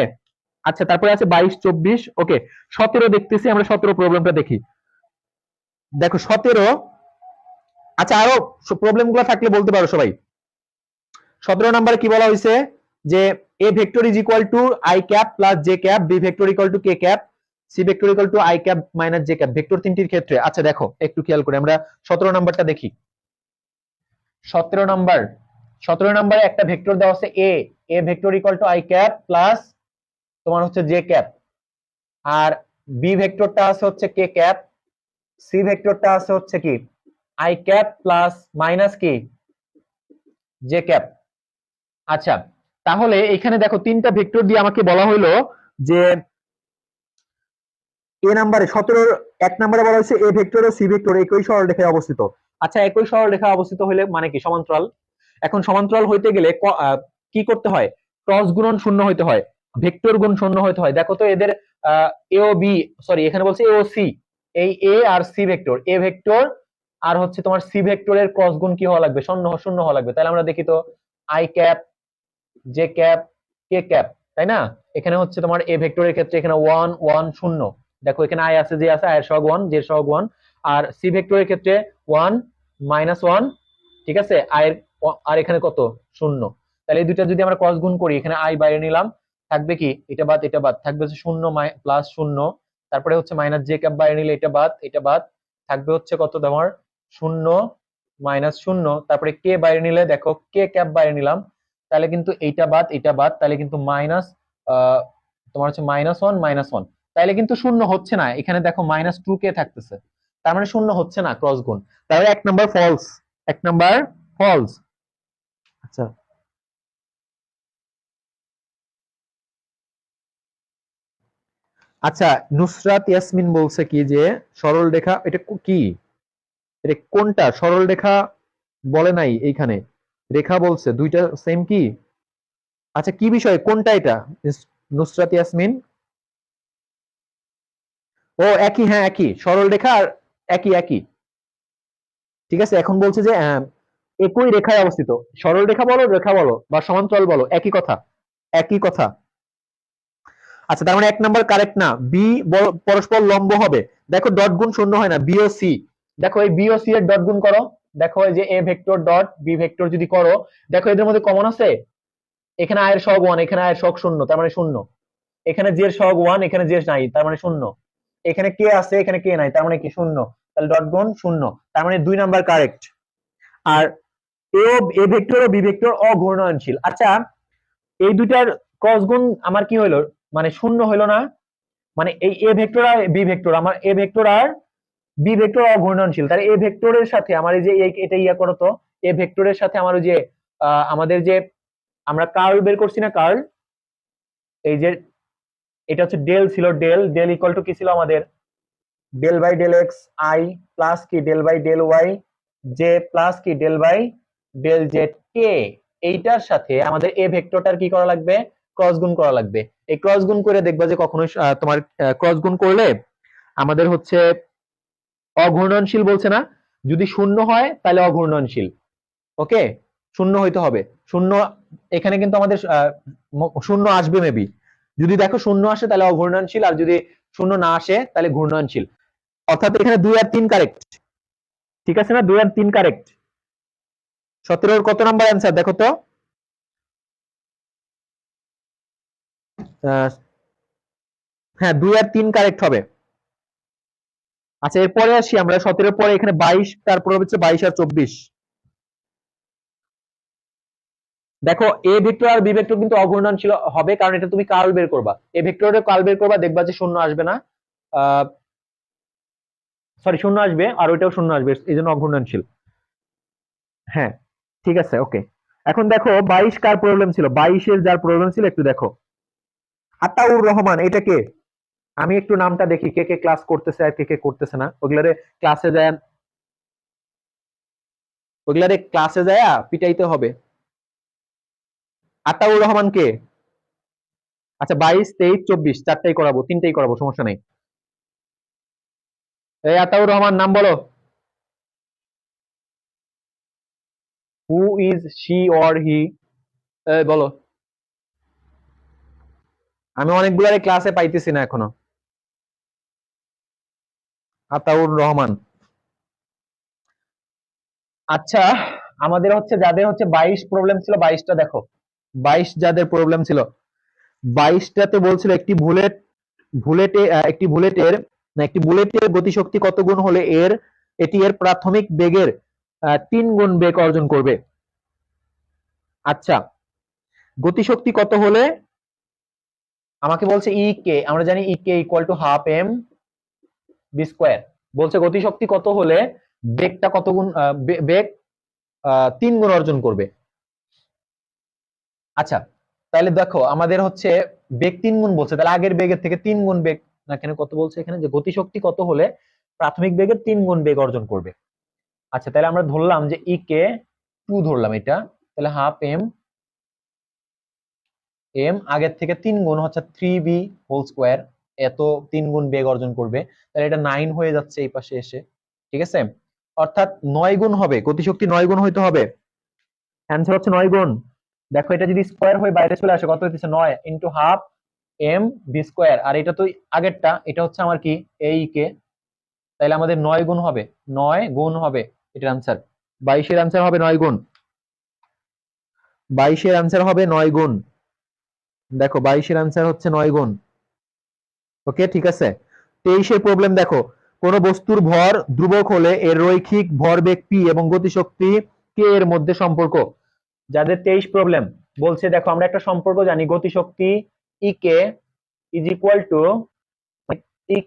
আচ্ছা তারপরে আছে 22 24। ওকে 17 দেখতেছি আমরা, 17 প্রবলেমটা দেখি। দেখো 17। আচ্ছা আরো প্রবলেম গুলো থাকলে বলতে পারো সবাই। 17 নম্বরে কি বলা হয়েছে? যে এ vector is equal to i cap plus j cap, b vector equal to k cap, c vector equal to i cap minus j cap, vector তিনটির ক্ষেত্রে। আচ্ছা দেখো একটু খেয়াল করে আমরা 17 নাম্বারটা দেখি। 17 নাম্বার, 17 নাম্বারে একটা ভেক্টর দেওয়া আছে এ vector equal to i cap plus তোমার হচ্ছে জে ক্যাপ, আর বি ভেক্টরটা আছে হচ্ছে কে ক্যাপ, সি ভেক্টরটা আছে হচ্ছে কি আই ক্যাপ প্লাস মাইনাস কি জে ক্যাপ। আচ্ছা তাহলে এখানে দেখো তিনটা ভেক্টর দিয়ে আমাকে বলা হইলো যে এ নাম্বারে 17 এক নাম্বারে বলা হয়েছে এ ভেক্টর ও সি ভেক্টর একই সরলরেখায় অবস্থিত। আচ্ছা একই সরলরেখায় অবস্থিত হলে মানে কি? সমান্তরাল। এখন সমান্তরাল হইতে গেলে কি করতে হয়? ক্রস গুণন শূন্য হইতে হয়, ভেক্টর গুণ শূন্য হইতে হয়। দেখো তো এদের এ ও বি, সরি এখানে বলছে এ ও সি, এই এ আর সি ভেক্টর, এ ভেক্টর আর হচ্ছে তোমার সি ভেক্টরের ক্রস গুণ কি হওয়া লাগবে? শূন্য শূন্য হওয়া লাগবে। তাহলে আমরা দেখি তো I cap J cap K cap, তাই না? এখানে হচ্ছে তোমার এ ভেক্টরের ক্ষেত্রে এখানে 1 1 0, দেখো এখানে আই আছে, যে আছে, আয়ের সহগ 1, জের সহগ 1। আর সি ভেক্টরের ক্ষেত্রে 1 -1, ঠিক আছে, আয়ের আর এখানে কত? 0। তাহলে এই দুইটা যদি আমরা ক্রস গুণ করি, এখানে আই বাইরে নিলাম, থাকবে কি? এটা বাদ এটা বাদ, থাকবে হচ্ছে 0 প্লাস 0, তারপরে হচ্ছে মাইনাস জে ক্যাপ বাইরে নিলে এটা বাদ এটা বাদ, থাকবে হচ্ছে কত তোমার? 0 -0, তারপরে কে বাইরে নিলে দেখো কে ক্যাপ বাইরে নিলাম, তাহলে কিন্তু এইটা বাদ এটা বাদ, তাহলে কিন্তু মাইনাস তোমার হচ্ছে -1 -1, তাহলে কিন্তু শূন্য হচ্ছে না। এখানে দেখো -2 কে থাকতেছে, তার মানে শূন্য হচ্ছে না ক্রস গুণ। তাহলে এক নাম্বার ফলস, এক নাম্বার ফলস। আচ্ছা আচ্ছা নুসরাত ইয়াসমিন বলছে কি যে সরল রেখা, এটা কি? এটা কোনটা? সরল রেখা বলে নাই এইখানে, রেখা বলছে। দুইটা সেম কি? আচ্ছা কি বিষয়, কোনটা এটা নুসরাত ইয়াসমিন? ও একই, হ্যাঁ একই সরল রেখা আর একই একই। ঠিক আছে, এখন বলছে যে একই রেখায় অবস্থিত। সরল রেখা বলো বা সমান্তরাল বলো, একই কথা, একই কথা। আচ্ছা তার মানে এক নাম্বার কারেক্ট না, বি পরস্পর লম্ব হবে। দেখো ডট গুণ শূন্য হয় না, বি ও সি, দেখো এই বি ও সি এর ডট গুণ করো, দেখো এই যে এ ভেক্টর ডট বি ভেক্টর যদি করো, দেখো এদের মধ্যে কমন আছে, এখানে আয়ের সহগ 1, এখানে আয়ের সহগ 0, তার মানে 0। এখানে জে এর সহগ 1, এখানে জে নাই, তার মানে 0। এখানে কে আছে, এখানে কে নাই, তার মানে কি? 0। তাহলে ডট গুণ 0, তার মানে 2 নাম্বার কারেক্ট। আর এ ভেক্টর ও বি ভেক্টর অঘূর্ণনশীল। আচ্ছা এই দুইটার ক্রস গুণ আমার কি হইলো? মানে 0 হইলো না? মানে এই এ ভেক্টর আর বি ভেক্টর, আমার এ ভেক্টর আর বি ভেক্টর অঘূর্ণনশীল। তাহলে এ ভেক্টরের সাথে আমার এই যে এটা ইয়া করো তো, এ ভেক্টরের সাথে আমার ওই যে আমাদের যে আমরা কার্ল বের করছি না, কার্ল, এই যে এটা হচ্ছে ডেল ছিল, ডেল ডেল ইকুয়াল টু কি ছিল আমাদের? Del by del x i plus কি del by del y j plus কি del by del z k. এইটার সাথে আমাদের এ ভেক্টরটার কি করা লাগবে? ক্রস গুণ করা লাগবে। এই ক্রস গুণ করে দেখবা যে কখনোই তোমার ক্রস গুণ করলে আমাদের হচ্ছে অঘূর্ণনশীল বলছে না, যদি শূন্য হয় তাহলে অঘূর্ণনশীল। ওকে, শূন্য হইতে হবে। শূন্য এখানে কিন্তু আমাদের শূন্য আসবে মেবি, যদি দেখো শূন্য আসে তাহলে অঘূর্ণনশীল, আর যদি শূন্য না আসে তাহলে ঘূর্ণনশীল। অর্থাৎ এখানে 2 আর 3 কারেক্ট। ঠিক আছে না? 2 আর 3 কারেক্ট। 17 কত নাম্বার অ্যান্সার দেখো তো? হ্যাঁ 2 আর 3 কারেক্ট হবে। আচ্ছা এরপরে আসি আমরা 17 পরে, এখানে 22, তারপরে হচ্ছে 22 আর 24। দেখো এ ভেক্টর আর বি ভেক্টর কিন্তু অঘূর্ণনশীল হবে, কারণ এটা তুমি কার্ল বের করবা, এ ভেক্টরের কার্ল বের করবা, দেখবা যে শূন্য আসবে না, সরি শূন্য আসবে আর ওইটাও শূন্য আসবে, এই জন্য অঘূর্ণনশীল। হ্যাঁ ঠিক আছে, ওকে। এখন দেখো 22 কার প্রবলেম ছিল, 22 এর যার প্রবলেম ছিল একটু দেখো, আতাউর রহমান, এটা কে? আমি একটু নামটা দেখি, কে কে ক্লাস করতেছে আর কে কে করতেছে না, ওগুলারে ক্লাসে যায়, ওগুলারে ক্লাসে যায় পিটাইতে হবে। আতাউর রহমান কে? আচ্ছা 22, 23, 24 চারটাই করাবো, তিনটাই করাবো, সমস্যা নেই। এই আতাউর রহমান নাম বলো। Who is she or he? বলো। আমি অনেকগুলারে ক্লাসে পাইতেছি না এখনো। আতাউর রহমান। আচ্ছা আমাদের হচ্ছে যাদের হচ্ছে 22 প্রবলেম ছিল, 22টা দেখো, 22 যাদের প্রবলেম ছিল, 22টাতে বলছিল একটি একটি বুলেটের, না একটি বুলেটের গতিশক্তি কত গুণ হলে এটি এর প্রাথমিক বেগের 3 গুণ বেগ অর্জন করবে। আচ্ছা গতিশক্তি কত হলে, আমাকে বলছে ই কে, আমরা জানি E k equal to half m v square, বলছে গতিশক্তি কত হলে বেগটা কত গুণ, বেগ 3 গুণ অর্জন করবে। আচ্ছা তাহলে দেখো আমাদের হচ্ছে বেগ 3 গুণ বলছে, তাহলে আগের বেগের থেকে 3 গুণ বেগ, না কেন কত বলছে এখানে, যে গতিশক্তি কত হলে প্রাথমিক বেগের 3 গুণ বেগ অর্জন করবে। আচ্ছা তাহলে আমরা ধরলাম যে ই কে 2 ধরলাম এটা, তাহলে হাফ এম, এম আগের থেকে 3 গুণ হচ্ছে 3b হোল স্কোয়ার, এত 3 গুণ বেগ অর্জন করবে, তাহলে এটা 9 হয়ে যাচ্ছে এই পাশে এসে, ঠিক আছে, অর্থাৎ 9 গুণ হবে, গতিশক্তি 9 গুণ হইতে হবে, অ্যান্সার হচ্ছে 9 গুণ। দেখো এটা যদি স্কোয়ার হয়ে বাইরে চলে আসে কত হইতেছে, 9 into half m v square, আর এটা তো আগেরটা, এটা হচ্ছে আমার কি এই কে, তাহলে আমাদের 9 গুণ হবে, 9 গুণ হবে এটার আনসার, 22-এর আনসার হবে 9 গুণ, 22-এর আনসার হবে 9 গুণ, দেখো 22-এর আনসার হচ্ছে 9 গুণ, ওকে ঠিক আছে। 23-এর প্রবলেম দেখো, কোন বস্তুর ভর ধ্রুবক হলে এর রৈখিক ভরবেগ পি এবং গতিশক্তি কে এর মধ্যে সম্পর্ক। যাদের 23 প্রবলেম বলছে, দেখো আমরা একটা সম্পর্ক জানি, গতিশক্তি E k is equal to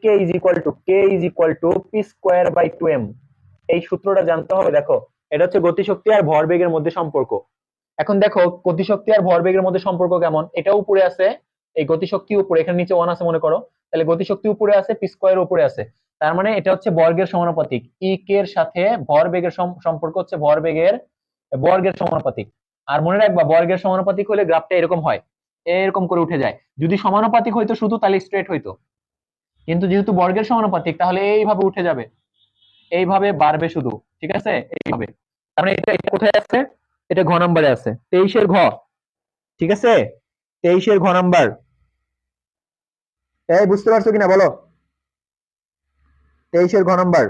k is equal to p square by 2m, এই সূত্রটা জানতে হবে। দেখো এটা হচ্ছে গতিশক্তি আর ভরবেগের মধ্যে সম্পর্ক। এখন দেখো গতিশক্তি আর ভরবেগের মধ্যে সম্পর্ক কেমন, এটা উপরে আছে, এই গতিশক্তি উপরে, এখানে নিচে 1 আছে মনে করো, তাহলে গতিশক্তি উপরে আছে, পি স্কোয়ার উপরে আছে, তার মানে এটা হচ্ছে বর্গের সমানুপাতিক, ই কে এর সাথে ভরবেগের সম্পর্ক হচ্ছে ভরবেগের বর্গের সমানুপাতিক। আর মনে রাখবা বর্গের সমানুপাতিক হলে গ্রাফটা এরকম হয়, এরকম করে উঠে যায়, যদি সমানুপাতিক হইতো শুধু তাহলে স্ট্রেট হইতো, কিন্তু যেহেতু বর্গের সমানুপাতিক তাহলে এইভাবে উঠে যাবে, এইভাবে বাড়বে শুধু, ঠিক আছে, এইভাবে। তার মানে এটা কোথায় আছে, এটা ঘ নাম্বারে আছে, 23-এর ঘ, ঠিক আছে, 23-এর ঘ নাম্বার। এই বুঝতে পারছো কিনা বলো, 23-এর ঘ নাম্বার।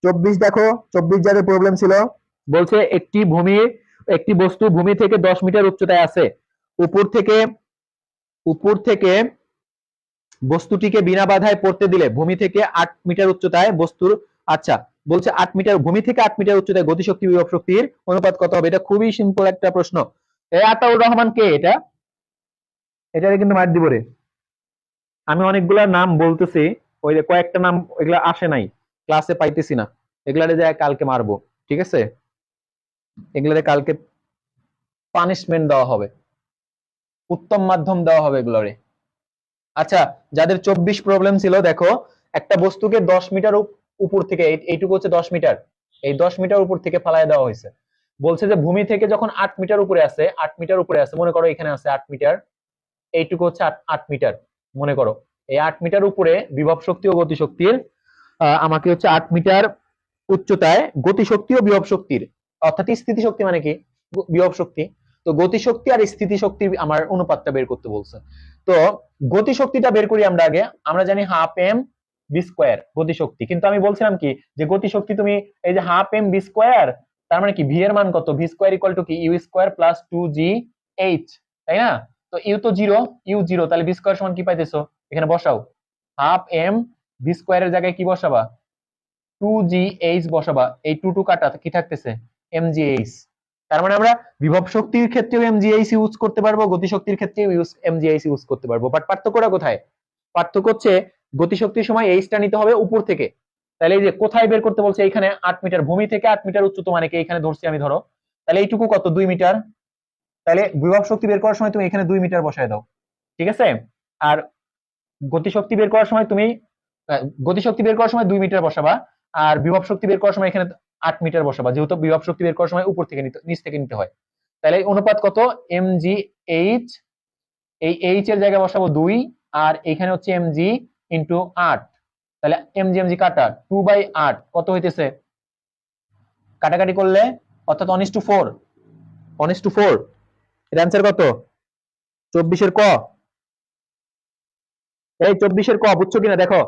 24 দেখো, 24 যাদের প্রবলেম ছিল, বলছে একটি বস্তু ভূমি থেকে 10 মিটার উচ্চতায় আছে, উপর থেকে বস্তুটিকে বিনা বাধায় পড়তে দিলে ভূমি থেকে 8 মিটার উচ্চতায় বস্তুর, আচ্ছা বলছে 8 মিটার, ভূমি থেকে 8 মিটার উচ্চতায় গতিশক্তি বিভব শক্তির অনুপাত কত হবে, এটা খুবই সিম্পল একটা প্রশ্ন। এই আতাউর রহমান কে এটা, এটারে কিন্তু মার দিব রে, আমি অনেকগুলা নাম বলতেছি, ওই যে কয়েকটা নাম এগুলা আসে নাই, ক্লাসে পাইতেছি না, এগুলারে যায় কালকে মারবো, ঠিক আছে, এগুলারে কালকে পানিশমেন্ট দেওয়া হবে, উত্তম মাধ্যম দেওয়া হবে এগুলারে। আচ্ছা যাদের 24 প্রবলেম ছিল, দেখো একটা বস্তুকে 10 মিটার উপর থেকে, এইটুকু হচ্ছে 10 মিটার, এই 10 মিটার উপর থেকে ফালায় দেওয়া হয়েছে, বলছে যে ভূমি থেকে যখন 8 মিটার উপরে আছে, 8 মিটার উপরে আছে, মনে করো এখানে আছে 8 মিটার, এইটুকু হচ্ছে 8 মিটার, মনে করো এই 8 মিটার উপরে বিভব শক্তি ও গতিশক্তির, আমাকে হচ্ছে 8 মিটার উচ্চতায় গতিশক্তি ও বিভব শক্তির, অর্থাৎ স্থিতিশক্তি মানে কি বিভব শক্তি, তো গতিশক্তি আর স্থিতিশক্তির আমার অনুপাতটা বের করতে বলছে। তো গতিশক্তিটা বের করি আমরা আগে, আমরা জানি হাফ এম বি স্কোয়ার গতিশক্তি, কিন্তু আমি বলছিলাম কি যে গতিশক্তি তুমি এই যে হাফ এম বি স্কোয়ার, তার মানে কি ভি এর মান কত, ভি স্কোয়ার ইকুয়াল টু কি ইউ স্কোয়ার প্লাস 2জি এইচ, তাই না, তো ইউ তো জিরো, ইউ জিরো, তাহলে বি স্কোয়ার সমান কি পাইতেছো, এখানে বসাও হাফ এম বি স্কোয়ারের জায়গায় কি বসাবা, 2GH বসাবা, এই 2 কাটা কি থাকতেছে mgh। তার মানে আমরা বিভব শক্তির ক্ষেত্রেও mgh ইউজ করতে পারবো, গতি শক্তির ক্ষেত্রেও mgh ইউজ করতে পারবো। বাট পার্থক্যটা কোথায়? পার্থক্য হচ্ছে গতি শক্তির সময় এইচটা নিতে হবে উপর থেকে। তাহলে এই যে কোথায় বের করতে বলছে, এখানে 8 মিটার, ভূমি থেকে 8 মিটার উচ্চতা, মানে কি এখানে ধরছি আমি, ধরো তাহলে এইটুকু কত 2 মিটার। তাহলে বিভব শক্তি বের করার সময় তুমি এখানে 2 মিটার বসায় দাও, ঠিক আছে। আর গতি শক্তি বের করার সময় তুমি গতি শক্তি বের করার সময় 2 মিটার বসাবা, আর বিভব শক্তি বের করার সময় এখানে 8 মিটার বসাবা, যেহেতু বিভব শক্তি বের করার সময় উপর থেকে নিচ থেকে নিতে হয়। তাহলে অনুপাত কত mgh, এই h এর জায়গায় বসাবো 2, আর এখানে হচ্ছে mg ইন্টু 8। তাহলে mg কাটা 2/8 কত হইতেছে, কাটাকাটি করলে অর্থাৎ 1:4, 1:4 এর অ্যান্সার কত? 24 এর ক। এই 24 এর ক বুঝছো কিনা দেখো।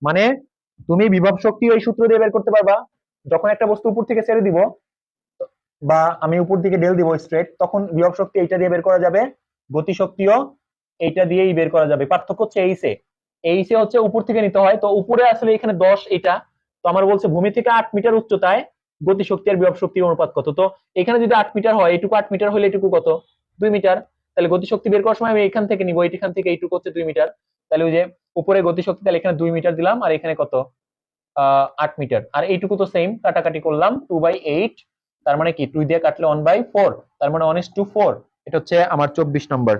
মানে তুমি বিভব শক্তি ওই সূত্র দিয়ে বের করতে পারবা, যখন একটা বস্তু উপর থেকে ছেড়ে দিব বা আমি উপর দিকে ডেল দিব স্ট্রেট, তখন বিভব শক্তি এইটা দিয়ে বের করা যাবে, গতি শক্তিও এইটা দিয়েই বের করা যাবে। পার্থক্য হচ্ছে এইচে হচ্ছে উপর থেকে নিতে হয়, তো উপরে আসলে এখানে 10, এটা তো আমার বলছে ভূমি থেকে 8 মিটার উচ্চতায় গতি শক্তি আর বিভব শক্তির অনুপাত কত। তো এখানে যদি 8 মিটার হয়, এটুকু 8 মিটার হলে এটুকু কত 2 মিটার। তাহলে গতি শক্তি বের করার সময় আমি এখান থেকে নিব, এখান থেকে এইটুকু হচ্ছে 2 মিটার। তাহলে ওই যে উপরে গতি শক্তি, তাহলে এখানে 2 মিটার দিলাম, আর এখানে কত 8 মিটার, আর এইটুকু তো সেম, কাটাকাটি করলাম 2/8। তার মানে কি 2 দিয়ে কাটলে 1/4, তার মানে 1:4। এটা হচ্ছে আমার 24 নম্বর।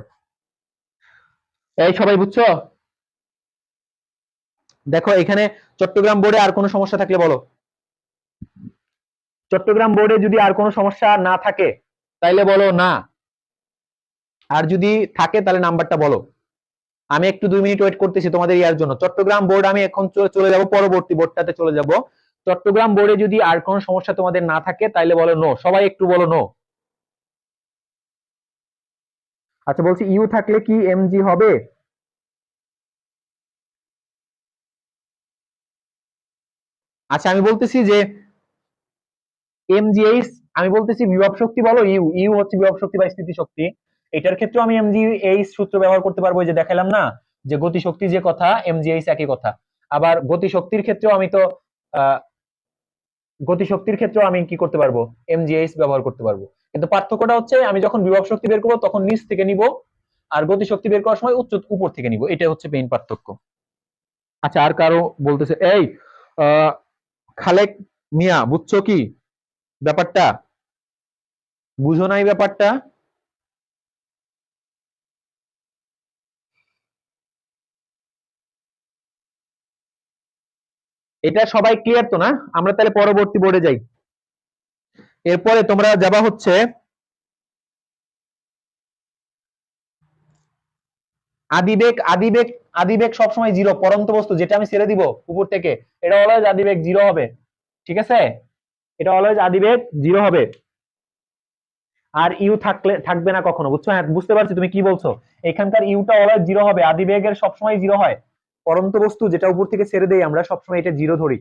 এই সবাই বুঝছো? দেখো এখানে চট্টগ্রাম বোর্ডে আর কোনো সমস্যা থাকলে বলো। চট্টগ্রাম বোর্ডে যদি আর কোনো সমস্যা না থাকে তাইলে বলো না, আর যদি থাকে তাহলে নাম্বারটা বলো। আমি একটু 2 মিনিট ওয়েট করতেছি তোমাদের ইয়ার জন্য। চট্টগ্রাম বোর্ড আমি এখন চলে যাব, পরবর্তী বোর্ডটাতে চলে যাব। চট্টগ্রাম বোর্ডে যদি আর কোনো সমস্যা তোমাদের না থাকে তাইলে বলো নো, সবাই একটু বলো নো। আচ্ছা বলছি ইউ থাকলে কি এমজি হবে? আচ্ছা আমি বলতেছি যে এমজিএইচ, আমি বলতেছি বিভব শক্তি বলো, ইউ, ইউ হচ্ছে বিভব শক্তি বা স্থিতি শক্তি। এটার ক্ষেত্রে আমি এমজিএইচ সূত্র ব্যবহার করতে পারবো, যে দেখালাম না যে গতি শক্তি যে কথা, এমজিএইচ একই কথা। আবার গতি শক্তির ক্ষেত্রেও আমি তো গতি শক্তির ক্ষেত্রেও আমি কি করতে পারবো, এমজিএইচ ব্যবহার করতে পারবো। কিন্তু পার্থক্যটা হচ্ছে আমি যখন বিভব শক্তি বের করবো তখন নিচ থেকে নিব, আর গতি শক্তি বের করার সময় উপর থেকে নিব, এটা হচ্ছে মেইন পার্থক্য। আচ্ছা আর কারো বলতেছে, এই খালেক মিয়া বুঝছো কি ব্যাপারটা? বুঝো নাই ব্যাপারটা? এটা সবাই ক্লিয়ার তো না? আমরা তাহলে পরবর্তী বোর্ডে যাই। এরপরে তোমরা যাবা হচ্ছে আদিবেগ। আদিবেগ সবসময় 0, পরন্ত বস্তু যেটা আমি ছেড়ে দিব উপর থেকে, এটা অলওয়েজ আদিবেগ 0 হবে, ঠিক আছে। এটা অলওয়েজ আদিবেগ 0 হবে, আর ইউ থাকবে না কখনো, বুঝছো? হ্যাঁ বুঝতে পারছি তুমি কি বলছো। এখানকার ইউটা অলওয়েজ 0 হবে, আদিবেগের সবসময় 0 হয়। পরন্ত বস্তু যেটা উপর থেকে ছেড়ে দেই আমরা সবসময় এটা 0 ধরি।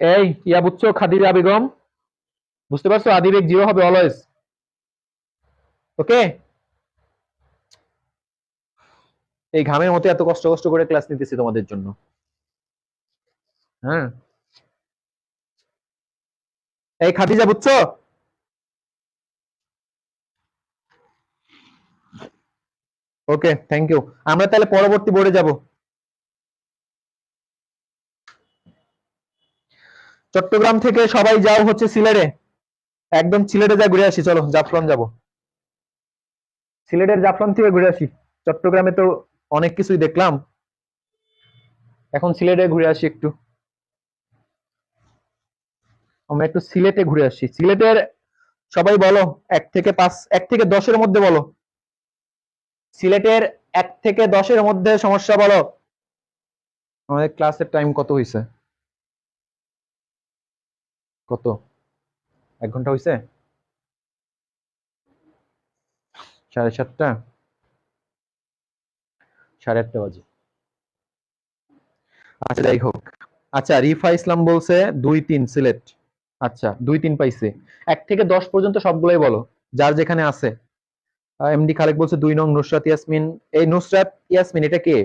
এই ইয়া বুঝছো খাদিজা বেগম? বুঝতে পারছো আদিবেগ 0 হবে অলওয়েজ, ওকে। এই ঘামের মতো এত কষ্ট কষ্ট করে ক্লাস নিতেছি তোমাদের জন্য, হ্যাঁ। এই খাদিজা বুঝছো? Okay thank you. আমরা তাহলে পরবর্তী বোর্ডে যাব। চট্টগ্রাম থেকে সবাই যাও হচ্ছে সিলেটে, একদম সিলেটে যা ঘুরে আসি, চলো জাফলং যাব। সিলেটের জাফলং থেকে ঘুরে আসি, চট্টগ্রামে তো অনেক কিছুই দেখলাম, এখন সিলেটে ঘুরে আসি একটু। আমরা একটু সিলেটে ঘুরে আসি। সিলেটের সবাই বলো 1 থেকে 5, 1 থেকে 10-এর মধ্যে বলো। সিলেটের 1 থেকে 10-এর মধ্যে সমস্যা বলো। আমাদের ক্লাসের টাইম কত হয়েছে? কত? 1 ঘন্টা হয়েছে? 7:30, 8:30 বাজে। আচ্ছা যাই হোক। আচ্ছা রিফা ইসলাম বলছে 2-3 সিলেট। আচ্ছা 2-3 পাইছে। 1 থেকে 10 পর্যন্ত সবগুলোই বলো, যার যেখানে আছে। এমডি খালেক বলছে 2 নং নুসরাত ইয়াসমিন। এই নুসরাত ইয়াসমিন এটা কে?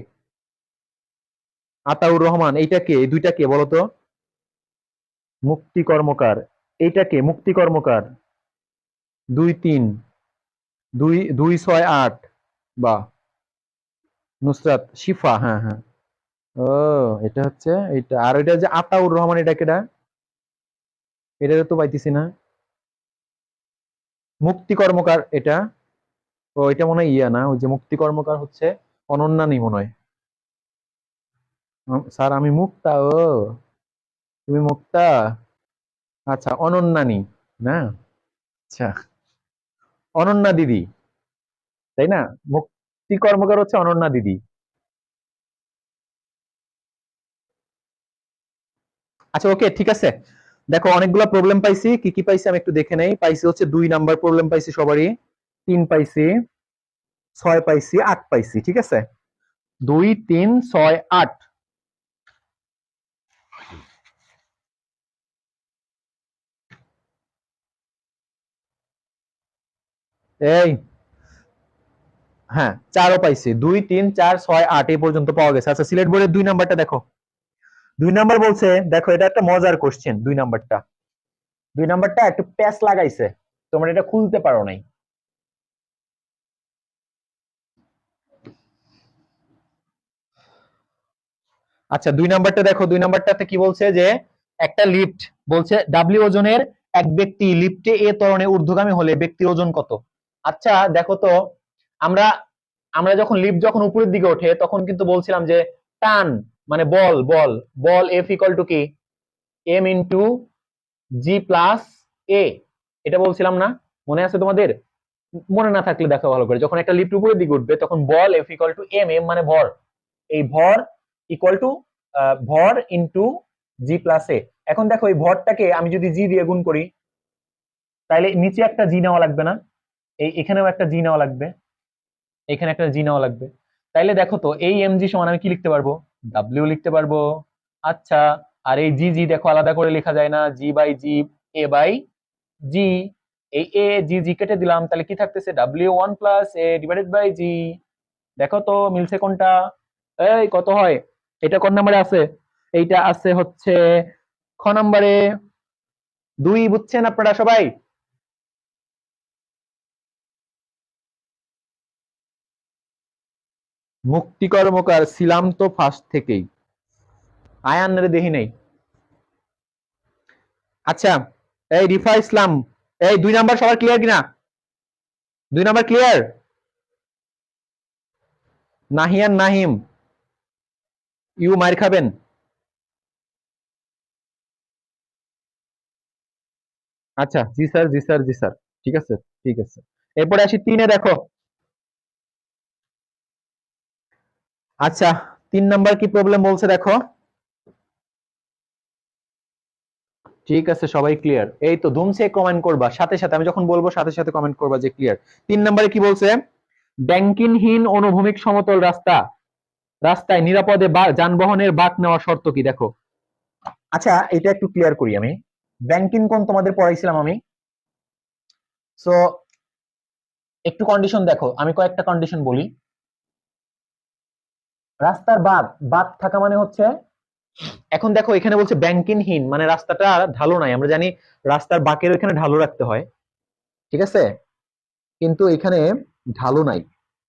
আতাউর রহমান, এইটা কে? এই দুইটা কে বলো তো? মুক্তি কর্মকার, এইটা কে? মুক্তি কর্মকার 2-3 2-2-6-8 বা নুসরাত শিফা, হ্যাঁ হ্যাঁ। ও, এটা হচ্ছে এটা। আর এটা যে আতাউর রহমান, এটা কেডা? এটা তো পাইতেছি না। মুক্তি কর্মকার এটা? ও, এটা মনে হয় ইয়া না, ওই যে মুক্তি কর্মকার হচ্ছে অনন্যা নেই মনে হয়। স্যার আমি মুক্তা। ও, তুমি মুক্তা। আচ্ছা, অনন্যা নেই না? আচ্ছা, অনন্যা দিদি, তাই না? মুক্তি কর্মকার হচ্ছে অনন্যা দিদি। আচ্ছা, ওকে, ঠিক আছে। দেখো, অনেকগুলো প্রবলেম পাইছি। কি কি পাইছি আমি একটু দেখে নেই। পাইছি হচ্ছে 2 নাম্বার প্রবলেম পাইছি সবারই, 3 পাইছি, 6 পাইছি, 8 পাইছি। ঠিক আছে, 2, 3, 6, 8। এই, হ্যাঁ, 4ও পাইছি। 2, 3, 4, 6, 8 এই পর্যন্ত পাওয়া গেছে। আচ্ছা, সিলেট বোর্ডের 2 নাম্বারটা দেখো। 2 নাম্বার বলছে, দেখো এটা একটা মজার কোশ্চেন। 2 নাম্বারটা, 2 নাম্বারটা একটু প্যাচ লাগাইছে, তোমরা এটা খুলতে পারো নাই। আচ্ছা, 2 নাম্বারটা দেখো। 2 নাম্বারটাতে কি বলছে যে একটা লিফট, বলছে ডাব্লিউ ওজনের এক ব্যক্তি লিফটে এ ত্বরণে ঊর্ধ্বগামী হলে ব্যক্তির ওজন কত? আচ্ছা দেখো তো, আমরা আমরা যখন লিফট যখন উপরের দিকে ওঠে তখন কিন্তু বলছিলাম যে টান, মানে বল বল বল এফ ইকুয়াল টু কি? এম ইন্টু জি প্লাস এ, এটা বলছিলাম না? মনে আছে তোমাদের? মনে না থাকলে দেখো ভালো করে। যখন একটা লিফট উপরের দিকে উঠবে তখন বল F equal to m, m মানে ভর, এই ভর ইকুয়াল টু ভর ইন্টু জি প্লাস এ। এখন দেখো এই ভরটাকে আমি যদি জি দিয়ে গুণ করি, তাহলে নিচে একটা জি নেওয়া লাগবে না? এখানেও একটা জি নেওয়া লাগবে, এখানে একটা জি নেওয়া লাগবে। তাইলে দেখো তো, এই এম জি সমান আমি কি লিখতে পারবো? ডাব্লিউ লিখতে পারবো। আচ্ছা, আর এই জি জি দেখো আলাদা করে লেখা যায় না, জি বাই জি, এ বাই জি। এই এ জি জি কেটে দিলাম, তাহলে কি থাকতেছে? W one plus a divided by g. দেখো তো মিলছে কোনটা? এই কত হয়? এটা কোন নাম্বারে আছে? এইটা আছে হচ্ছে খ নাম্বারে। 2, বুঝছেন আপনারা সবাই? মুক্তি কর্মকার ছিলাম তো ফার্স্ট থেকেই, আয়ান রে দেখি নাই। আচ্ছা, এই রিফা ইসলাম, এই 2 নাম্বার সবার ক্লিয়ার কিনা? 2 নাম্বার ক্লিয়ার? নাহিয়ান নাহিম, ইউ মার খাবেন। আচ্ছা, জি স্যার, জি স্যার, জি স্যার। ঠিক আছে, ঠিক আছে। এরপরে আসি 3-এ, দেখো। আচ্ছা, 3 নাম্বার কি প্রবলেম বলছে দেখো। ঠিক আছে, সবাই ক্লিয়ার? এই তো ধুমসে কমেন্ট করবা সাথে সাথে, আমি যখন বলবো সাথে সাথে কমেন্ট করবা যে ক্লিয়ার। 3 নাম্বারে কি বলছে? ব্যাংকিংহীন অনুভূমিক সমতল রাস্তায় নিরাপদে যানবাহনের বাঁক নেওয়া শর্ত কি? দেখো, আচ্ছা এটা একটু ক্লিয়ার করি আমি। ব্যাংকিং কোন তোমাদের পড়াইছিলাম আমি। সো একটু কন্ডিশন দেখো, আমি কয়েকটা কন্ডিশন বলি। রাস্তার বাঁক, বাঁক থাকা মানে হচ্ছে, এখন দেখো এখানে বলছে ব্যাংকিংহীন মানে রাস্তাটা ঢালু নাই। আমরা জানি রাস্তার বাঁকের ওখানে ঢালু রাখতে হয়, ঠিক আছে? কিন্তু এখানে ঢালু নাই,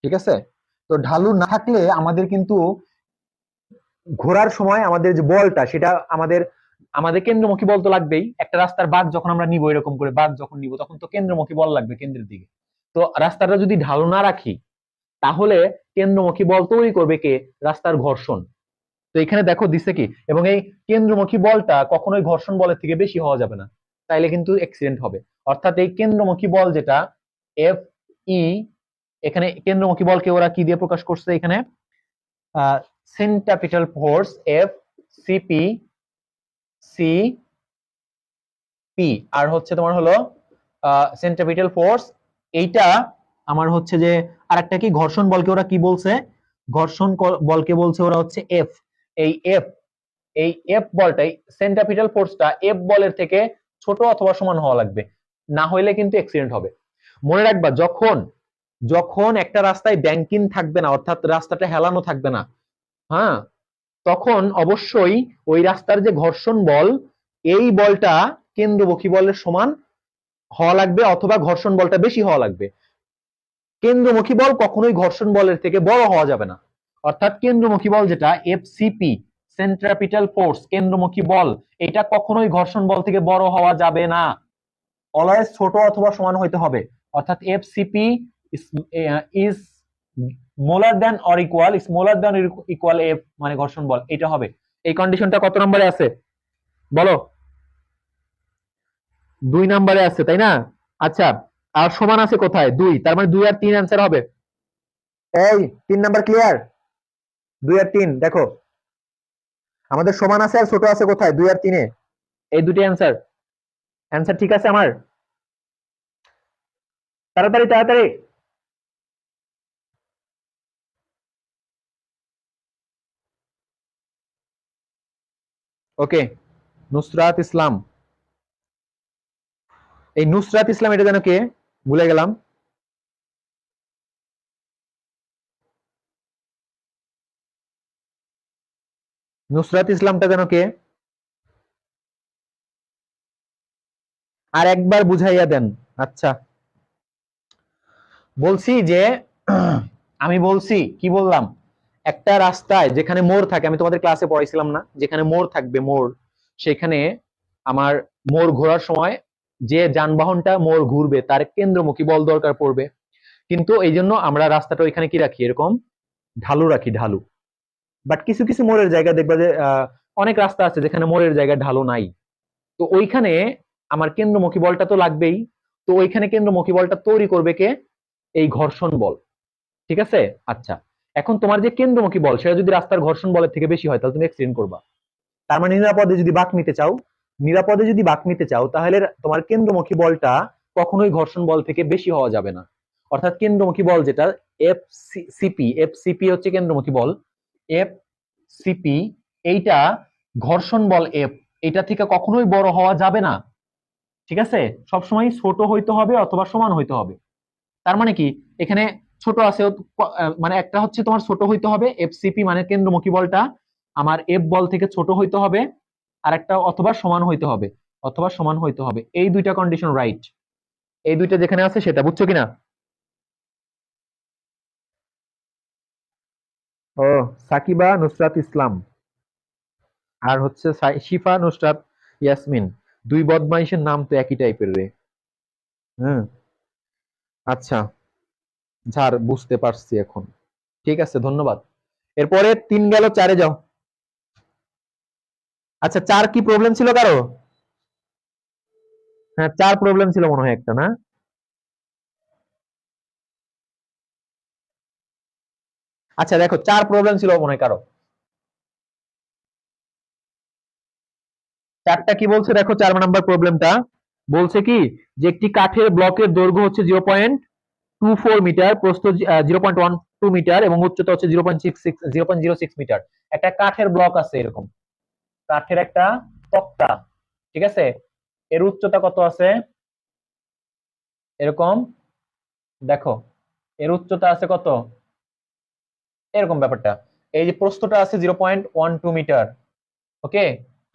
ঠিক আছে? তো ঢালু না থাকলে আমাদের কিন্তু ঘোরার সময় আমাদের যে বলটা, সেটা আমাদের আমাদের কেন্দ্রমুখী বল তো লাগবেই। একটা রাস্তার বাঁক যখন আমরা নিব, এরকম করে বাঁক যখন নিব, তখন তো কেন্দ্রমুখী বল লাগবে কেন্দ্রের দিকে। তো রাস্তাটা যদি ঢালু না রাখি, তাহলে কেন্দ্রমুখী বল তৈরি করবে কে? রাস্তার ঘর্ষণ। তো এখানে দেখো দিছে কি, এবং এই কেন্দ্রমুখী বলটা কখনোই ঘর্ষণ বলের থেকে বেশি হওয়া যাবে না, তাইলে কিন্তু অ্যাক্সিডেন্ট হবে। অর্থাৎ এই কেন্দ্রমুখী বল যেটা এফ ই, এখানে কেন্দ্রমুখী বলকে ওরা কি দিয়ে প্রকাশ করছে? এখানে সেন্ট্রিপিটাল ফোর্স এফ সিপি, সি পি, আর হচ্ছে তোমার হলো সেন্ট্রিপিটাল ফোর্স। এইটা আমার হচ্ছে যে আরেকটা কি, ঘর্ষণ বলকে ওরা কি বলছে? ঘর্ষণ বলকে বলছে ওরা হচ্ছে এফ। এই এফ, এই এফ বলটাই, সেন্ট্রিপিটাল ফোর্সটা এফ বলের থেকে ছোট অথবা সমান হওয়া লাগবে, না হইলে কিন্তু অ্যাক্সিডেন্ট হবে। মনে রাখবা, যখন যখন একটা রাস্তায় ব্যাংকিং থাকবে না, অর্থাৎ রাস্তাটা হেলানো থাকবে না, হ্যাঁ, তখন অবশ্যই ওই রাস্তার যে ঘর্ষণ বল, এই বলটা কেন্দ্রমুখী বলের সমান হওয়া লাগবে অথবা ঘর্ষণ বলটা বেশি হওয়া লাগবে। কেন্দ্রমুখী বল কখনোই ঘর্ষণ বলের থেকে বড় হওয়া যাবে না। অর্থাৎ কেন্দ্রমুখী বল যেটা এফসিপি, সেন্ট্রিপিটাল ফোর্স, কেন্দ্রমুখী বল, এটা কখনোই ঘর্ষণ বল থেকে বড় হওয়া যাবে না, অলওয়েজ ছোট অথবা সমান হইতে হবে। অর্থাৎ FCP is smaller than or equal, smaller than equal F মানে ঘর্ষণ বল, এটা হবে। এই কন্ডিশনটা কত নম্বরে আছে বলো? 2 নম্বরে আছে, তাই না? আচ্ছা, আর সমান আছে কোথায়? 2, তার মানে 2 আর 3 অ্যান্সার হবে। এই 3 নাম্বার ক্লিয়ার? 2 আর 3 দেখো, আমাদের সমান আছে আর ছোট আছে কোথায়? 2 আর 3 এ। এই দুটি অ্যান্সার, অ্যান্সার ঠিক আছে আমার? তাড়াতাড়ি তাড়াতাড়ি। ওকে, নুসরাত ইসলাম। এই নুসরাত ইসলাম এটা যেন কে? ভুলে গেলাম। নুসরাত ইসলামটা যেন কে? আর একবার বুঝাইয়া দেন। আচ্ছা, বলছি যে আমি বলছি কি বললাম, একটা রাস্তায় যেখানে মোড় থাকে, আমি তোমাদের ক্লাসে পড়াইছিলাম না, যেখানে মোড় থাকবে, মোড়, সেখানে আমার মোড় ঘোরার সময় যে যানবাহনটা মোড় ঘুরবে তার কেন্দ্রমুখী বল দরকার পড়বে। কিন্তু এই জন্য আমরা রাস্তাটা ওইখানে কি রাখি, এরকম ঢালু রাখি, ঢালু। বাট কিছু কিছু মোড়ের জায়গা দেখবা যে অনেক রাস্তা আছে যেখানে মোড়ের জায়গায় ঢালু নাই, তো ওইখানে আমার কেন্দ্রমুখী বলটা তো লাগবেই। তো ওইখানে কেন্দ্রমুখী বলটা তৈরি করবে কে? এই ঘর্ষণ বল। ঠিক আছে? আচ্ছা, এখন তোমার যে কেন্দ্রমুখী বল সেটা যদি রাস্তার ঘর্ষণ বলের থেকে বেশি হয় তাহলে তুমি এক্সিডেন্ট করবা। তার মানে নিরাপদে যদি বাঁক নিতে চাও, নিরাপদে যদি বাঁক নিতে চাও তাহলে তোমার কেন্দ্রমুখী বলটা কখনোই ঘর্ষণ বল থেকে বেশি হওয়া যাবে না। অর্থাৎ কেন্দ্রমুখী বল যেটা এফসিপি, এফসিপি হচ্ছে কেন্দ্রমুখী বল, এফ সিপি, এইটা ঘর্ষণ বল এফ, এটা থেকে কখনোই বড় হওয়া যাবে না। ঠিক আছে? সবসময় ছোট হইতে হবে অথবা সমান হইতে হবে। তার মানে কি, এখানে ছোট আছে, মানে একটা হচ্ছে তোমার ছোট হইতে হবে, এফসিপি মানে কেন্দ্রমুখী বলটা আমার এফ বল থেকে ছোট হইতে হবে, আর একটা অথবা সমান হইতে হবে, অথবা সমান হইতে হবে। এই দুইটা কন্ডিশন রাইট, এই দুইটা যেখানে আছে সেটা, বুঝছো কিনা? ও, সাকিবা নুসরাত ইসলাম আর হচ্ছে শিফা নুসরাত ইয়াসমিন, দুই বদমাইশের নাম তো একই টাইপের রে। হুম, আচ্ছা, ঝাড়, বুঝতে পারছি এখন। ঠিক আছে, ধন্যবাদ। এরপরে 3 গেল, 4-এ যাও। আচ্ছা, 4 কি প্রবলেম ছিল কারো? হ্যাঁ, 4 প্রবলেম ছিল মনে হয় একটা, না? আচ্ছা দেখো, 4 প্রবলেম ছিল মনে হয় কারো। 4টা কি বলছে দেখো, 4 নাম্বার প্রবলেমটা বলছে কি, যে একটি কাঠের ব্লকের দৈর্ঘ্য হচ্ছে 0.24 মিটার, প্রস্থ 0.12 মিটার এবং উচ্চতা হচ্ছে 0.06 মিটার। একটা কাঠের ব্লক আছে এরকম, কাঠের একটা তক্তা, ঠিক আছে? এর উচ্চতা কত আছে এরকম, দেখো, এর উচ্চতা আছে কত, এরকম ব্যাপারটা। এই যে প্রস্থটা আছে 0.12 মিটার, ওকে,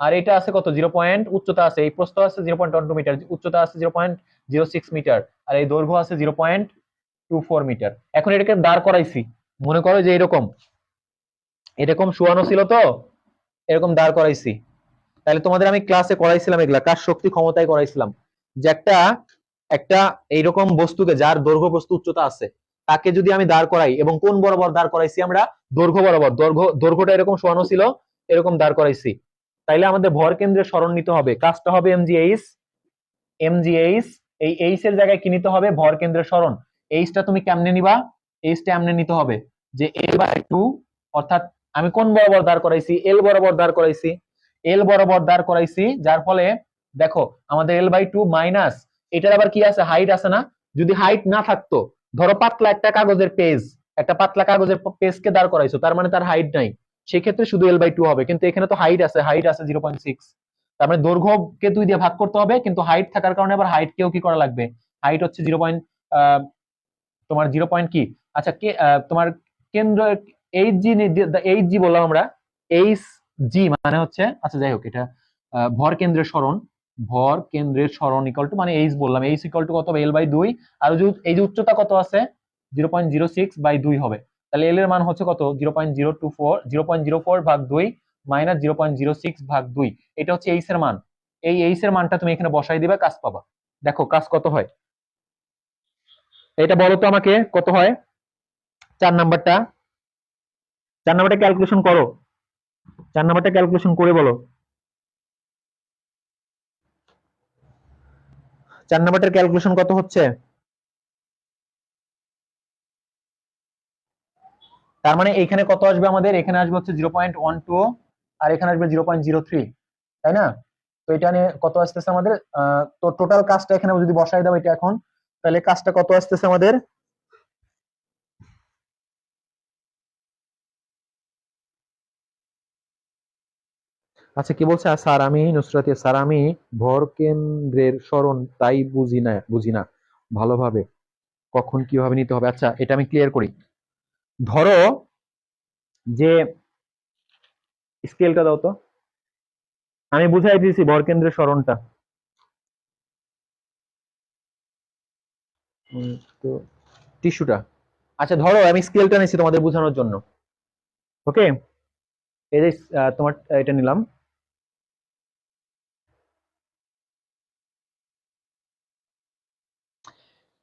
আর এটা আছে কত, 0. উচ্চতা আছে, এই প্রস্থ আছে 0.12 মিটার, উচ্চতা আছে 0.06 মিটার, আর এই দৈর্ঘ্য আছে 0.24 মিটার। এখন এটাকে দাঁড় করাইছি, মনে করো যে এরকম, এরকম শোয়ানো ছিল তো, এরকম দাঁড় করাইছি। তাহলে তোমাদের আমি ক্লাসে করাইছিলাম এগুলা, কার শক্তি ক্ষমতায় করাইছিলাম, যে একটা একটা এইরকম বস্তুকে যার দৈর্ঘ্য প্রস্থ উচ্চতা আছে, তাকে যদি আমি দাঁড় করাই, এবং কোন বরাবর দাঁড় করাইছি আমরা, দৈর্ঘ্য বরাবর, দৈর্ঘ্যটা এরকম শোয়ানো ছিল, এরকম দাঁড় করাইছি, তাইলে আমাদের ভর কেন্দ্রের স্মরণ নিতে হবে, কাজটা হবে এমজিএইচ, এমজিএইচ, এই এইচ এর জায়গায় কি নিতে হবে, ভর কেন্দ্রের স্মরণ। এইচটা তুমি কেমনে নিবা, এইচটা এমনে নিতে হবে যে L/2, অর্থাৎ আমি কোন বরাবর দাঁড় করাইছি, এল বরাবর দাঁড় করাইছি, এল বরাবর দাঁড় করাইছি, যার ফলে দেখো আমাদের L/2 মাইনাস, এটার আবার কি আছে, হাইট আছে না? যদি হাইট না থাকতো, ধরো পাতলা একটা কাগজের পেজ, একটা পাতলা কাগজের পেজকে দাঁড় করাইছো, তার মানে তার হাইট নাই, সেক্ষেত্রে শুধু L/2 হবে। কিন্তু এখানে তো হাইট আছে, হাইট আছে 0.6, তার মানে দৈর্ঘ্যকে 2 দিয়ে ভাগ করতে হবে, কিন্তু হাইট থাকার কারণে আবার হাইট কেও কি করা লাগবে, হাইট হচ্ছে 0. তোমার 0. কি, আচ্ছা, কে তোমার কেন্দ্র, এইচ জি বললাম আমরা, এইচ জি মানে হচ্ছে, আচ্ছা যাই হোক, এটা ভর কেন্দ্রের সরণ ইকুয়াল টু, মানে এইচ বললাম, এইচ ইকুয়াল টু কত হবে, এল বাই 2। আর এই যে উচ্চতা কত আছে, 0.06/2 হবে। তাহলে এল এর মান হচ্ছে কত, 0.04 ভাগ 2 মাইনাস 0.06/2। এটা হচ্ছে এইচ এর মান। এই এইচ এর মানটা তুমি এখানে বসাই দিবা, কাজ পাবা। দেখো কাজ কত হয়, এটা বলো তো আমাকে কত হয়। 4 নাম্বারটা, 4 নাম্বারটা ক্যালকুলেশন করো, 4 নাম্বারটা ক্যালকুলেশন করে বলো। 4 নাম্বারটার ক্যালকুলেশন কত হচ্ছে? তার মানে এখানে কত আসবে আমাদের, এখানে আসবে হচ্ছে 0.12 আর এখানে আসবে 0.03, তাই না? তো এটা নিয়ে কত আসতেছে আমাদের, তো টোটাল কাজটা এখানে যদি বসাই দাও এটা এখন, তাহলে কাজটা কত আসতেছে আমাদের। আচ্ছা কি বলছে, স্যার আমি নুসরাতিয়া, স্যার আমি ভর কেন্দ্রের সরণ তাই বুঝি না ভালোভাবে, কখন কিভাবে নিতে হবে। আচ্ছা এটা আমি ক্লিয়ার করি। ধরো যে, স্কেলটা দাও তো, আমি বুঝাই দিয়েছি ভর কেন্দ্রের সরণটা। তো টিস্যুটা, আচ্ছা ধরো আমি স্কেলটা নিচ্ছি তোমাদের বোঝানোর জন্য। ওকে, এই যে তোমার এটা নিলাম,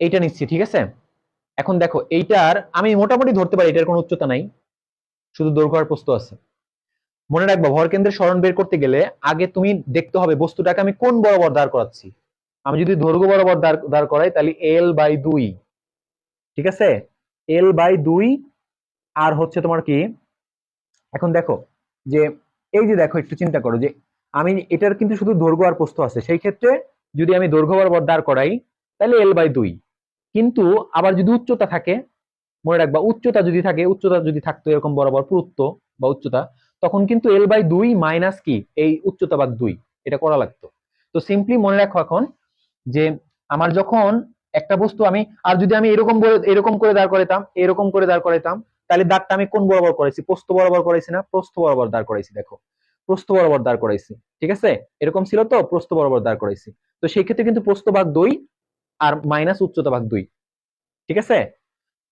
এইটা নিচ্ছি, ঠিক আছে। এখন দেখো এইটার আমি মোটামুটি ধরতে পারি এটার কোনো উচ্চতা নাই, শুধু দৈর্ঘ্য আর প্রস্থ আছে। মনে রাখবা ভর কেন্দ্রের সরণ বের করতে গেলে আগে তুমি দেখতে হবে বস্তুটাকে আমি কোন বরাবর দাঁড় করাচ্ছি। আমি যদি দৈর্ঘ্য বরাবর দাঁড় করাই তাহলে L/2, ঠিক আছে, L/2। আর হচ্ছে তোমার কি, এখন দেখো যে, এই যে দেখো একটু চিন্তা করো যে আমি এটার কিন্তু শুধু দৈর্ঘ্য আর প্রস্থ আছে, সেই ক্ষেত্রে যদি আমি দৈর্ঘ্য বরাবর দাঁড় করাই তাহলে L/2। কিন্তু আবার যদি উচ্চতা থাকে, মনে রাখবা উচ্চতা যদি থাকতো এরকম বরাবর পুরুত্ব বা উচ্চতা, তখন কিন্তু L/2 মাইনাস কি এই উচ্চতা ভাগ 2, এটা করা লাগতো। তো সিম্পলি মনে রাখো এখন যে, আমার যখন একটা বস্তু আমি, আর যদি আমি এরকম করে দাঁড় করাইতাম, তাহলে দাঁড়টা আমি কোন বরাবর করেছি, প্রস্থ বরাবর করেছি না, প্রস্থ বরাবর দাঁড় করাইছি। দেখো প্রস্থ বরাবর দাঁড় করাইছি, ঠিক আছে, এরকম ছিল তো, প্রস্থ বরাবর দাঁড় করাইছি। তো সেই ক্ষেত্রে কিন্তু প্রস্থ ভাগ 2 আর মাইনাস উচ্চতা ভাগ 2, ঠিক আছে।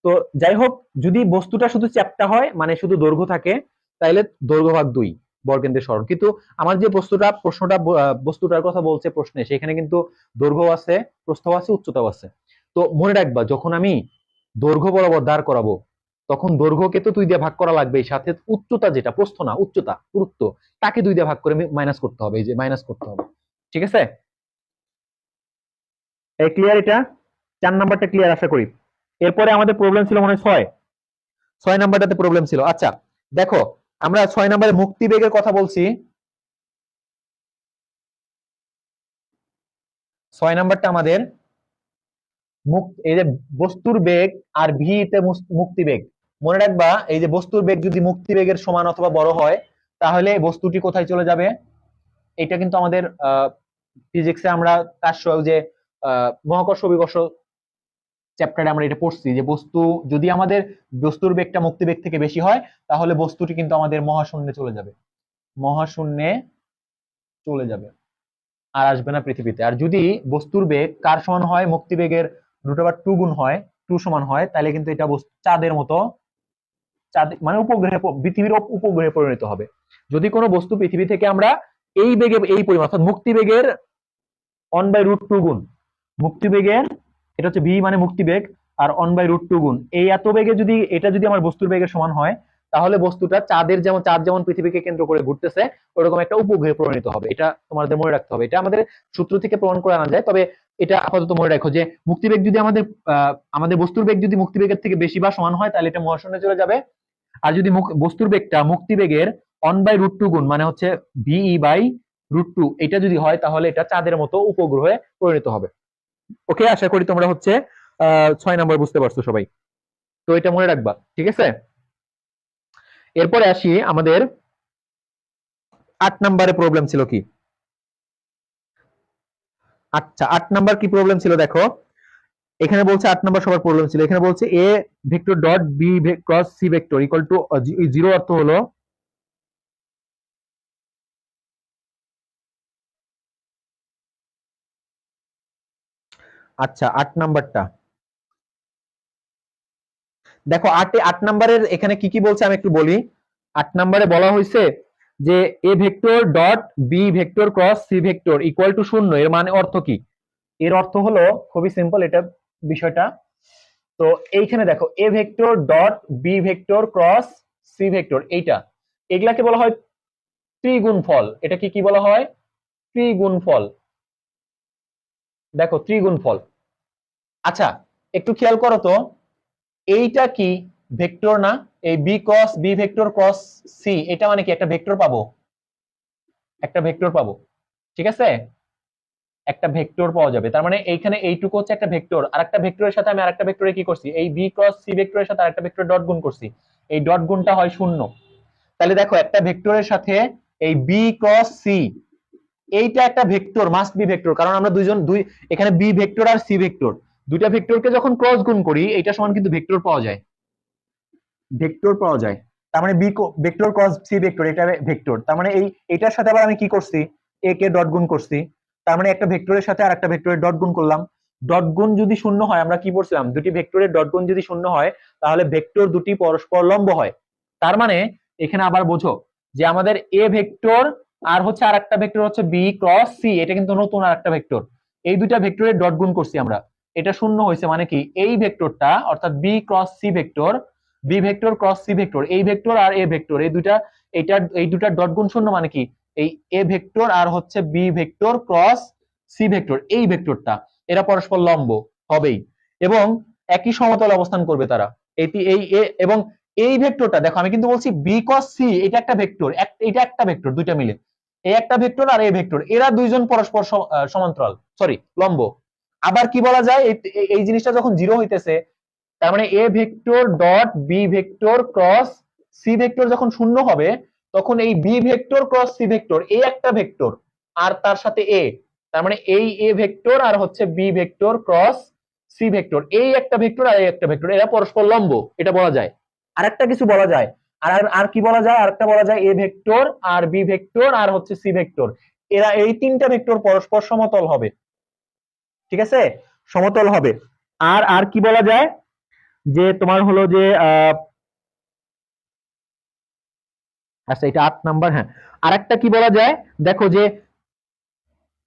তো যাই হোক, যদি বস্তুটা শুধু চ্যাপ্টা হয়, মানে শুধু দৈর্ঘ্য থাকে, তাহলে দৈর্ঘ্য ভাগ 2 বর্গকেন্দ্রের সরণ। কিন্তু আমার যে বস্তুটার কথা বলছে প্রশ্নে, সেখানে কিন্তু দৈর্ঘ্য আছে, প্রস্থ আছে, উচ্চতাও আছে। তো মনে রাখবা যখন আমি দৈর্ঘ্য বরাবর দাঁড় করাবো, তখন দৈর্ঘ্যকে তো 2 দিয়ে ভাগ করা লাগবে, সাথে উচ্চতা, যেটা প্রস্থ না উচ্চতা পুরুত্ব, তাকে 2 দিয়ে ভাগ করে মাইনাস করতে হবে, এই যে মাইনাস করতে হবে, ঠিক আছে। এই ক্লিয়ার এটা, 4 নাম্বারটা ক্লিয়ার আশা করি। এরপরে আমাদের প্রবলেম ছিল মনে হয় 6 নাম্বারটাতে প্রবলেম ছিল। আচ্ছা দেখো, আমরা 6 নাম্বারে মুক্তি বেগের কথা বলছি। 6 নাম্বারটা আমাদের এই যে বস্তুর বেগ আর ভি তে মুক্তি বেগ। মনে রাখবা এই যে বস্তুর বেগ যদি মুক্তি বেগের সমান অথবা বড় হয়, তাহলে বস্তুটি কোথায় চলে যাবে। এটা কিন্তু আমাদের ফিজিক্সে আমরা তার যে মহাকর্ষ বিকর্ষ চ্যাপ্টারে আমরা এটা পড়ছি যে, যদি আমাদের বস্তুর বেগটা মুক্তি বেগ থেকে বেশি হয়, তাহলে বস্তুটি কিন্তু আমাদের মহাশূন্যে চলে যাবে, মহাশূন্যে চলে যাবে, আর আসবে না পৃথিবীতে। আর যদি বস্তুর বেগ কার সমান হয়, মুক্তি বেগের √2 গুণ হয়, 2 সমান হয়, তাহলে কিন্তু এটা চাঁদের মতো, মানে পৃথিবীর উপগ্রহে পরিণত হবে। যদি কোনো বস্তু পৃথিবী থেকে আমরা এই বেগে, এই পরিমাণ অর্থাৎ মুক্তি বেগের 1/√2 গুণ, মুক্তি বেগের, এটা হচ্ছে ভি মানে মুক্তি বেগ, আর 1/√2 গুণ এই এত বেগে যদি এটা যদি আমার বস্তুর বেগের সমান হয়, তাহলে বস্তুটা চাঁদ যেমন পৃথিবীকে কেন্দ্র করে ঘুরতেছে, ওরকম একটা উপগ্রহে পরিণত হবে। এটা তোমাদের মনে রাখতে হবে, এটা আমাদের সূত্র থেকে প্রমাণ করে আনা যায়। তবে এটা আপাতত মনে রাখো যে, মুক্তিবেগ যদি আমাদের বস্তুর বেগ যদি মুক্তিবেগের থেকে বেশি বা সমান হয়, তাহলে এটা মহাশূন্যে চলে যাবে। আর যদি বস্তুর বেগটা মুক্তিবেগের 1/√2 গুণ, মানে হচ্ছে VE/√2, এটা যদি হয়, তাহলে এটা চাঁদের মতো উপগ্রহে পরিণত হবে। ওকে, আশা করি তোমরা হচ্ছে 6 নাম্বার বুঝতে পারছো সবাই। তো এটা মনে রাখবা, ঠিক আছে। এরপরে আসি আমাদের 8 নাম্বারে প্রবলেম ছিল কি। আচ্ছা 8 নাম্বার কি প্রবলেম ছিল দেখো, এখানে বলছে 8 নাম্বার সবার প্রবলেম ছিল, এখানে বলছে A vector dot B cross C vector equal to 0, অর্থ হলো আচ্ছা 8 নাম্বারটা দেখো, 8 নাম্বারের এখানে কি কি বলছে আমি একটু বলি। 8 নাম্বারে বলা হয়েছে যে এ vector dot B vector cross C vector equal to 0। এর মানে অর্থ কি? এর অর্থ হলো খুবই সিম্পল এটা বিষয়টা। তো এইখানে দেখো A vector dot B vector cross C vector, এইটা এগুলাকে বলা হয় ত্রিগুণফল। এটা কি কি বলা হয়? ত্রিগুণফল। দেখো ত্রিগুণফল। আচ্ছা একটু খেয়াল করো তো, এইটা কি ভেক্টর না? এই B cross B vector cross C, এটা মানে কি একটা ভেক্টর পাবো, একটা ভেক্টর পাবো, ঠিক আছে? একটা ভেক্টর পাওয়া যাবে। তার মানে এইখানে এইটুকু হচ্ছে একটা ভেক্টর, আর একটা ভেক্টরের সাথে আমি আরেকটা ভেক্টরে কি করছি, এই বি ক্রস সি ভেক্টরের সাথে আরেকটা ভেক্টর ডট গুণ করছি, এই ডট গুণটা হয় 0। তাহলে দেখো একটা ভেক্টরের সাথে এই বি ক্রস সি, এইটা একটা ভেক্টর, মাস্ট বি ভেক্টর, কারণ আমরা দুই এখানে বি ভেক্টর আর সি ভেক্টর, দুইটা ভেক্টরকে যখন ক্রস গুণ করি এটা সমান কিন্তু ভেক্টর পাওয়া যায়, ভেক্টর পাওয়া যায়। তার মানে B vector cross C vector, এটা ভেক্টর। তার মানে এই এটার সাথে আবার আমি কি করছি, এ কে ডট গুণ করছি। তার মানে একটা ভেক্টরের সাথে আর একটা ভেক্টরের ডট গুণ করলাম। ডট গুণ যদি 0 হয়, আমরা কি বলছিলাম, দুটি ভেক্টরের ডট গুণ যদি 0 হয় তাহলে ভেক্টর দুটি পরস্পর লম্ব হয়। তার মানে এখানে আবার বোঝো যে আমাদের এ ভেক্টর আর হচ্ছে আর একটা ভেক্টর হচ্ছে বি ক্রস সি, এটা কিন্তু নতুন আর একটা ভেক্টর। এই দুইটা ভেক্টরের ডট গুণ করছি আমরা, এটা 0 হয়েছে, মানে কি এই ভেক্টরটা অর্থাৎ B cross C vector, B vector cross C vector, এই ভেক্টর আর এ ভেক্টর, এই দুইটা এই দুটার ডট গুণ 0, মানে কি এই এ ভেক্টর আর হচ্ছে B vector cross C vector, এই ভেক্টরটা এরা পরস্পর লম্ব হবেই এবং একই সমতলে অবস্থান করবে তারা। এটি এই এ এবং এই ভেক্টরটা দেখো, আমি কিন্তু বলছি বি কস সি, এটা একটা ভেক্টর, এটা একটা ভেক্টর, দুইটা মিলে এই একটা ভেক্টর আর এই ভেক্টর, এরা দুইজন পরস্পর সমান্তরাল, সরি লম্ব। আবার কি বলা যায়, এই জিনিসটা যখন জিরো হইতেছে, তার মানে A vector dot B vector cross C vector যখন 0 হবে, তখন এই B vector cross C vector, এই একটা ভেক্টর আর তার সাথে এ, তার মানে এই এ ভেক্টর আর হচ্ছে B vector cross C vector, এই একটা ভেক্টর আর এই একটা ভেক্টর, এরা পরস্পর লম্ব, এটা বলা যায়। আরেকটা কিছু বলা যায়, আর কি বলা যায়, আরেকটা বলা যায় এ ভেক্টর আর বি ভেক্টর আর হচ্ছে সি ভেক্টর, এরা এই তিনটা ভেক্টর পরস্পর সমতল হবে, ঠিক আছে, সমতল হবে। আর আর কি বলা যায়, যে তোমার হলো যে আচ্ছা এটা 8 নাম্বার, হ্যাঁ। আরেকটা কি বলা যায়, দেখো যে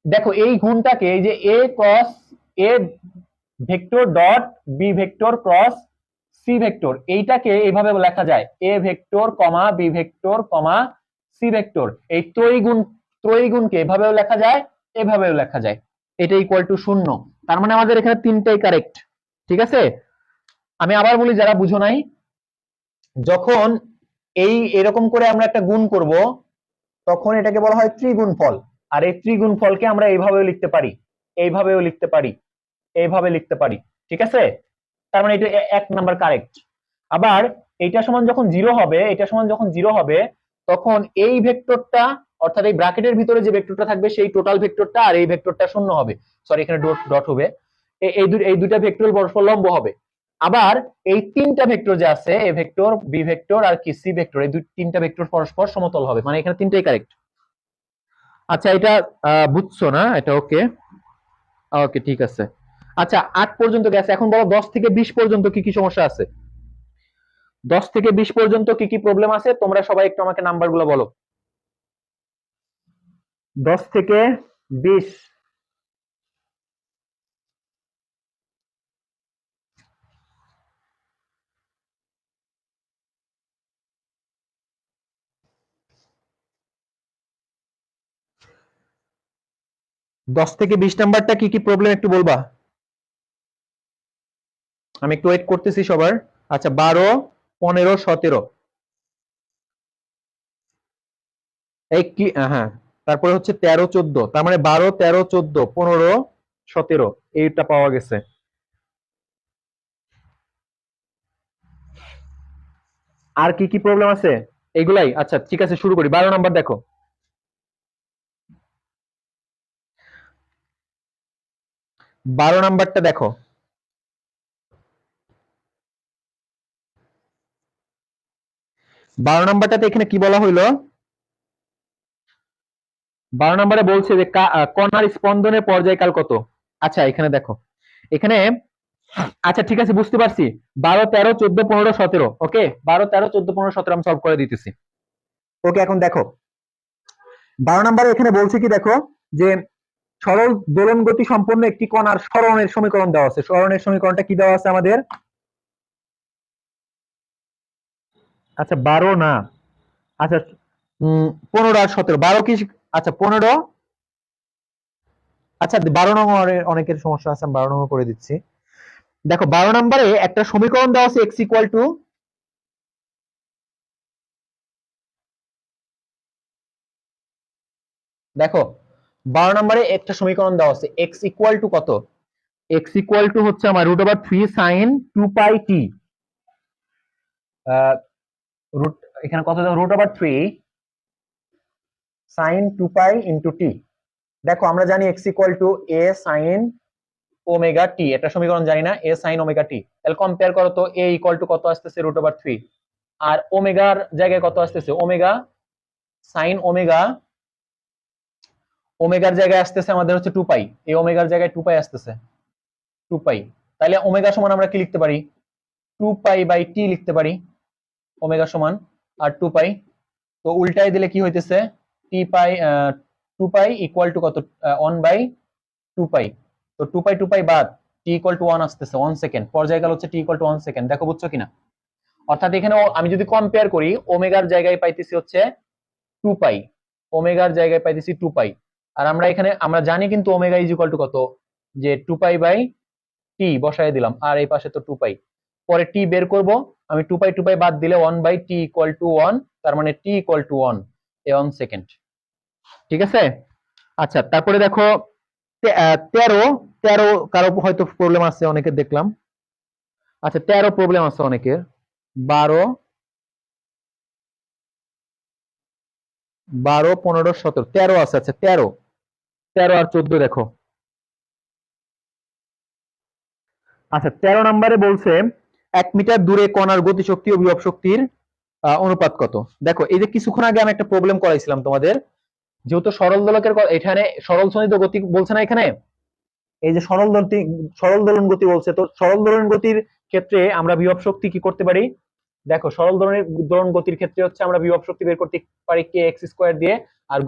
দেখো এই গুণটাকে, এই যে a cross a vector dot B vector cross C vector, এইটাকে এইভাবে লেখা যায় a vector comma b vector comma c vector, এই ত্রয়ীগুণকে এভাবেও লেখা যায়, এভাবেও লেখা যায়, এটা ইকুয়াল টু 0। তার মানে আমাদের এখানে তিনটাই কারেক্ট, ঠিক আছে। আমি আবার বলি যারা বুঝো নাই, যখন এই এরকম করে আমরা একটা গুণ করব, তখন এটাকে বলা হয় ত্রিগুণফল। আর এই ত্রিগুণফলকে আমরা এইভাবেও লিখতে পারি, এইভাবেও লিখতে পারি, এইভাবে লিখতে পারি, ঠিক আছে। তার মানে এটা 1 নাম্বার কারেক্ট। আবার এইটা সমান যখন 0 হবে, এটা সমান যখন 0 হবে, তখন এই ভেক্টরটা অর্থাৎ এই ব্র্যাকেটের ভিতরে যে ভেক্টরটা থাকবে সেই টোটাল ভেক্টরটা আর এই ভেক্টরটা 0 হবে, সরি এখানে ডট ডট হবে, এই দুইটা ভেক্টর পরস্পর লম্ব হবে। আবার এই তিনটা ভেক্টর যে আছে, এ ভেক্টর বি ভেক্টর আর কি সি ভেক্টর, এই তিনটা ভেক্টর পরস্পর সমতল হবে, মানে এখানে তিনটাই কারেক্ট। আচ্ছা এটা বুঝছো না? এটা ওকে, ওকে ঠিক আছে। আচ্ছা 8 পর্যন্ত গেছে, এখন বলো 10 থেকে 20 পর্যন্ত কি কি সমস্যা আছে, 10 থেকে 20 পর্যন্ত কি কি প্রবলেম আছে, তোমরা সবাই একটু আমাকে নাম্বারগুলো বলো। 10 থেকে 20, 10 থেকে 20 নাম্বারটা কি কি প্রবলেম একটু বলবা, আমি একটু ওয়েট করতেছি সবার। আচ্ছা 12, 15, 17, এই কি, হ্যাঁ, তারপরে হচ্ছে 13, 14, তার মানে 12, 13, 14, 15, 17 এইটা পাওয়া গেছে। আর কি কি প্রবলেম আছে, এগুলাই। আচ্ছা ঠিক আছে শুরু করি, 12 নাম্বার দেখো। 12 নাম্বারটা দেখো, 12 নাম্বারটাতে এখানে কি বলা হইলো, 12 নম্বরে বলছে যে কণার স্পন্দনের পর্যায়কাল কত। আচ্ছা এখানে দেখো, এখানে আচ্ছা ঠিক আছে, বুঝতে পারছি। 12 13 14 15 17, ওকে 12 13 14 15 17 আমি সলভ করে দিতেছি। ওকে, এখন দেখো 12 নম্বরে এখানে বলছে কি, দেখো যে সরল দোলন গতি সম্পন্ন একটি কণার সরণের সমীকরণ দেওয়া আছে। সরণের সমীকরণটা কি দেওয়া আছে আমাদের? আচ্ছা 12 না, আচ্ছা 15 আর 17, 12 কি, আচ্ছা 15, আচ্ছা 12 নম্বরে অনেকের সমস্যা আছে, আমি 12 নম্বর করে দিচ্ছি। দেখো 12 নম্বরে একটা সমীকরণ দেওয়া আছে, x ইকুয়াল টু, দেখো 12 নম্বরে একটা সমীকরণ দেওয়া আছে, x ইকুয়াল টু কত? x ইকুয়াল টু হচ্ছে আমার √3 sin 2 পাই t, রুট, এখানে কত দাও, √3 sin 2 পাই ইনটু t। দেখো আমরা জানি x equal to a sin omega t, এটা সমীকরণ জানি না, a sin ওমেগা t। তাহলে কম্পেয়ার করো তো, a ইকুয়াল টু কত আসতেছে, √3, আর ওমেগার জায়গায় কত আসতেছে, ওমেগা sin ওমেগা, ওমেগার জায়গায় আসতেছে আমাদের হচ্ছে 2 পাই, এই ওমেগার জায়গায় 2 পাই আসতেছে, 2 পাই। তাহলে ওমেগা সমান আমরা কি লিখতে পারি, 2 পাই বাই t লিখতে পারি, ওমেগা সমান আর 2 পাই। তো উল্টাই দিলে কি হইতেছে, t pi 2 pi equal to কত, 1 বাই 2 পাই। তো 2 পাই বাদ, t ইকুয়াল টু 1 আসতেছে, 1 সেকেন্ড, পর্যায়কাল হচ্ছে t ইকুয়াল টু 1 সেকেন্ড। দেখো বুঝছো কিনা? অর্থাৎ এখানে আমি যদি কম্পেয়ার করি, ওমেগার জায়গায় পাইতেছি হচ্ছে 2 পাই, ওমেগার জায়গায় পাইতেছি 2 পাই। আর আমরা এখানে আমরা জানি কিন্তু ওমেগা ইজ ইকুয়াল টু কত, যে 2 পাই বাই টি বসায় দিলাম, আর এই পাশে তো 2 পাই। পরে টি বের করব, আমি 2 পাই বাদ দিলে 1 বাই টি ইকুয়াল টু 1, তার মানে টি ইকুয়াল টু 1 সেকেন্ড। ঠিক আছে, আচ্ছা তারপরে দেখো 13, 13 কারো হয়তো প্রবলেম আছে, অনেকের দেখলাম। আচ্ছা 13 প্রবলেম আছে অনেকের। 12 12 15 17 13 আছে। আচ্ছা 13 13 আর 14 দেখো। আচ্ছা 13 নম্বরে বলছে 1 মিটার দূরে কণার গতিশক্তি ও বিভব শক্তির অনুপাত কত। দেখো এই যে কিছুক্ষণ আগে আমি একটা প্রবলেম করাইছিলাম তোমাদের, যেহেতু সরল দোলকের এখানে সরল সনিত গতি বলছে না, এখানে এই যে সরল দোলন গতি বলছে, তো সরল দোলন গতির ক্ষেত্রে আমরা বিভব শক্তি কি করতে পারি, দেখো সরল দোলন গতির ক্ষেত্রে হচ্ছে আমরা বিভব শক্তি বের করতে পারি কে এক্স স্কোয়ার দিয়ে, আর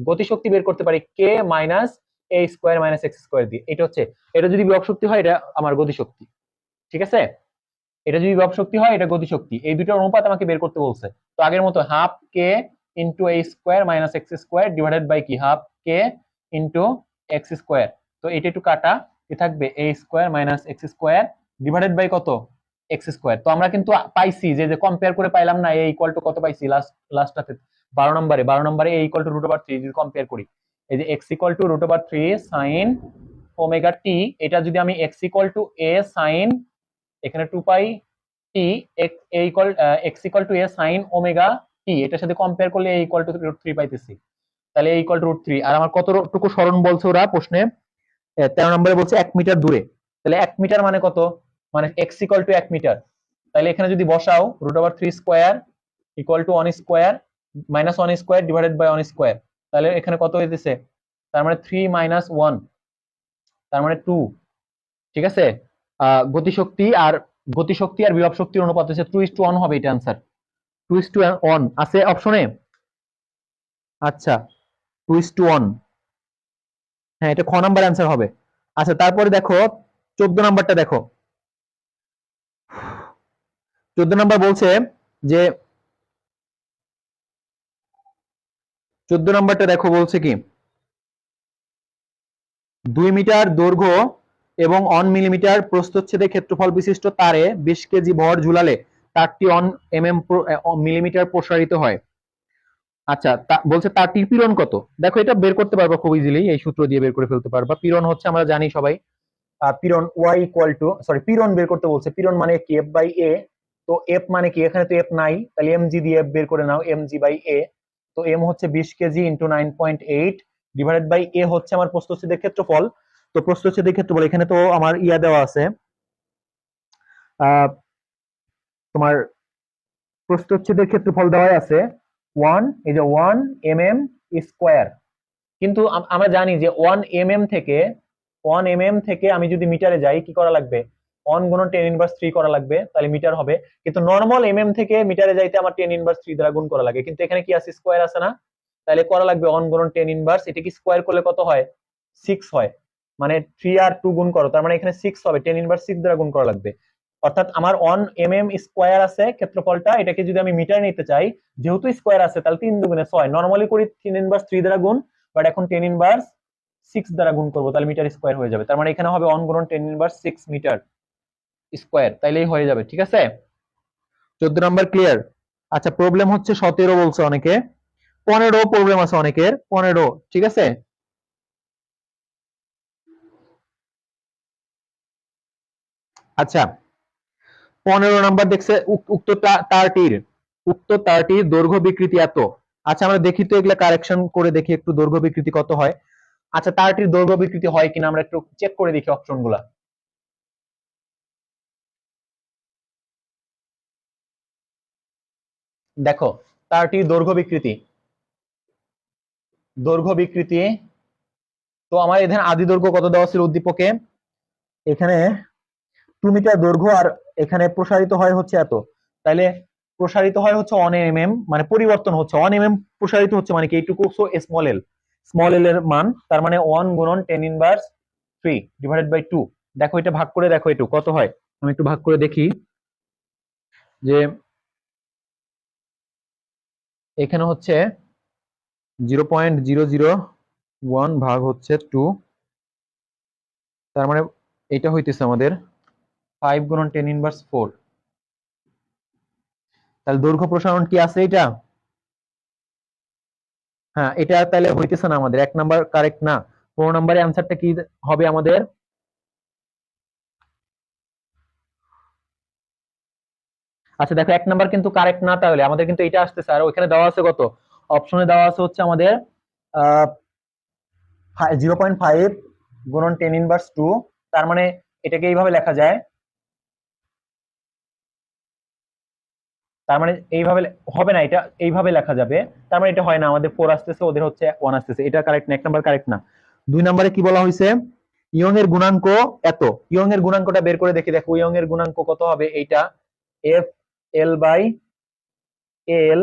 গতি শক্তি বের করতে পারি কে মাইনাস এ স্কোয়ার মাইনাস এক্স স্কোয়ার দিয়ে। এটা হচ্ছে, এটা যদি বিভব শক্তি হয় এটা আমার গতি শক্তি, ঠিক আছে, এটা যদি বিভব শক্তি হয় এটা গতি শক্তি, এই দুটোর অনুপাত আমাকে বের করতে বলছে। তো আগের মতো half k into a square minus x square divided by কি, half k into x square. তো এটা একটু কাটা, কি থাকবে, a square minus x square divided by কত, এক্স স্কোয়ার। তো আমরা কিন্তু পাইছি যে কম্পেয়ার করে পাইলাম না, এ ইকুয়াল টু কত পাইছি লাস্টটাতে 12 নম্বরে এ ইকুয়াল টু √3 যদি কম্পেয়ার করি, এই যে x equal to √3 sine omega t, এটা যদি আমি x equal to a sine, এখানে 2 pi t x equal to a sine omega t, এটার সাথে কম্পেয়ার করলে এ ইকুয়াল টু √3 পাইতেছি। তাহলে এ ইকুয়াল টু √3, আর আমার কতটুকু সরণ বলছে ওরা প্রশ্নে, 13 নম্বরে বলছে 1 মিটার দূরে। তাহলে 1 মিটার মানে কত, মানে এক্স ইকুয়াল টু 1 মিটার। তাহলে এখানে যদি বসাও, √3 square equal to 1 square minus 1 square divided by 1 square, তাহলে এখানে কত হইতেছে, তার মানে 3 মাইনাস 1, তার মানে 2। ঠিক আছে, গতিশক্তি আর বিভব শক্তির অনুপাত হচ্ছে 2:1 হবে, এটা आंसर 2:1 আছে অপশনে। আচ্ছা 2:1, হ্যাঁ এটা খ নাম্বার आंसर হবে। আচ্ছা তারপরে দেখো 14 নাম্বারটা দেখো, 14 নাম্বার বলছে যে 14 নাম্বারটা দেখো বলছে কি, 2 মিটার দৈর্ঘ্য এবং 1 মিলিমিটার প্রস্থচ্ছেদে ক্ষেত্রফল বিশিষ্ট তারে 20 কেজি ভর ঝুলালে তারটি 1 মিলিমিটার প্রসারিত হয়। আচ্ছা বলছে তারটির পীড়ন কত। দেখো এটা বের করতে পারবা খুব ইজিলি, এই সূত্র দিয়ে বের করে ফেলতে পারবা। পীড়ন হচ্ছে আমরা জানি সবাই, পীড়ন y ইকুয়াল টু, সরি পীড়ন বের করতে বলছে, পীড়ন মানে কি, f বাই a। তো f মানে কি, এখানে তো f নাই, তাহলে mg দিয়ে f বের করে নাও, mg বাই a। তো m হচ্ছে 20 kg into 9.8 divided by a হচ্ছে আমার প্রস্থচ্ছেদের ক্ষেত্রফল। তো প্রস্থচ্ছেদের ক্ষেত্রফল এখানে তো আমার ইয়া দেওয়া আছে, তোমার প্রস্থচ্ছেদের ক্ষেত্রফল দেওয়া আছে 1, এই যে 1 mm স্কয়ার। কিন্তু আমরা জানি যে 1 mm থেকে 1 mm থেকে আমি যদি মিটারে যাই কি করা লাগবে, 1 গুণন 10⁻³ করা লাগবে, তাহলে মিটার হবে। কিন্তু নর্মাল থেকে মিটারে যাইতে আমার 10⁻³ দ্বারা গুণ করা লাগে, কিন্তু এখানে কি আছে, স্কোয়ার আছে না, তাহলে করা লাগবে 1 গুণন 10 ইনভার্স, এটা কি স্কোয়ার করলে কত হয়, 6 হয়, মানে 3 আর 2 গুণ করো, তার মানে এখানে 6 হবে, 10⁻6 দ্বারা গুণ করা লাগবে। অর্থাৎ আমার 1 mm স্কোয়ার আছে ক্ষেত্রফলটা, এটাকে যদি আমি মিটার নিতে চাই, যেহেতু স্কোয়ার আছে তাহলে 3 দুগুণে 6, নর্মালি করি 10⁻³ দ্বারা গুণ, বাট এখন 10⁻6 দ্বারা গুণ করবো, তাহলে মিটার স্কোয়ার হয়ে যাবে, তার মানে এখানে হবে 1 গুণন 10⁻6 মিটার স্কোয়ার, তাইলেই হয়ে যাবে। ঠিক আছে, 14 নাম্বার ক্লিয়ার। আচ্ছা, প্রবলেম হচ্ছে 17 বলছে অনেকে, 15 প্রবলেম আছে অনেকের, 15। ঠিক আছে, আচ্ছা 15 নাম্বার দেখছে, উক্ত তারটির দৈর্ঘ্য বিকৃতি এত। আচ্ছা আমরা দেখি তো, এগুলা কারেকশন করে দেখি একটু, দৈর্ঘ্য বিকৃতি কত হয়। আচ্ছা, তারটির দৈর্ঘ্য বিকৃতি হয় কিনা আমরা একটু চেক করে দেখি অপশন গুলা। দেখো, তারটির দৈর্ঘ্য বিকৃতি, তো আমার এখানে আদি দৈর্ঘ্য কত দেওয়া ছিল উদ্দীপকে, এখানে 2 মিটার দৈর্ঘ্য, আর এখানে প্রসারিত হয় হচ্ছে এত, তাইলে প্রসারিত হয় হচ্ছে 1 mm, মানে পরিবর্তন হচ্ছে 1 mm প্রসারিত হচ্ছে, মানে কি এইটুকু স্মল এল এর মান, তার মানে 1 গুণন 10⁻³ ডিভাইডেড বাই 2। দেখো এটা ভাগ করে দেখো, একটু কত হয়, আমি একটু ভাগ করে দেখি, যে এখানে হচ্ছে 0.001 ভাগ হচ্ছে 2, তার মানে এটা হইতেছে আমাদের 5 গুণন 10⁻⁴। তাহলে দৈর্ঘ্য প্রসারণ কি আছে এটা, হ্যাঁ এটা তাহলে হইতেছে না আমাদের, 1 নাম্বার কারেক্ট না। 4 নাম্বারের অ্যান্সারটা কি হবে আমাদের, আচ্ছা দেখো 1 নাম্বার কিন্তু কারেক্ট না, তাহলে আমাদের কিন্তু এটা আসতেছে, আর ওইখানে দেওয়া আছে কত, অপশনে দেওয়া আছে হচ্ছে আমাদের 0.5 গুণন 10⁻², তার মানে এটাকে এইভাবে লেখা যায়, তার মানে এইভাবে হবে না, এটা এইভাবে লেখা যাবে, তার মানে এটা হয় না, আমাদের 4 আসতেছে, ওদের হচ্ছে 1 আসতেছে, এটা কারেক্ট না, 1 নাম্বার কারেক্ট না। 2 নাম্বারে কি বলা হয়েছে, ইয়ং এর গুণাঙ্ক এত, ইয়ং এর গুণাঙ্কটা বের করে দেখি, দেখো ইয়ং এর গুণাঙ্ক কত হবে, এইটা এফ এল বাই এল,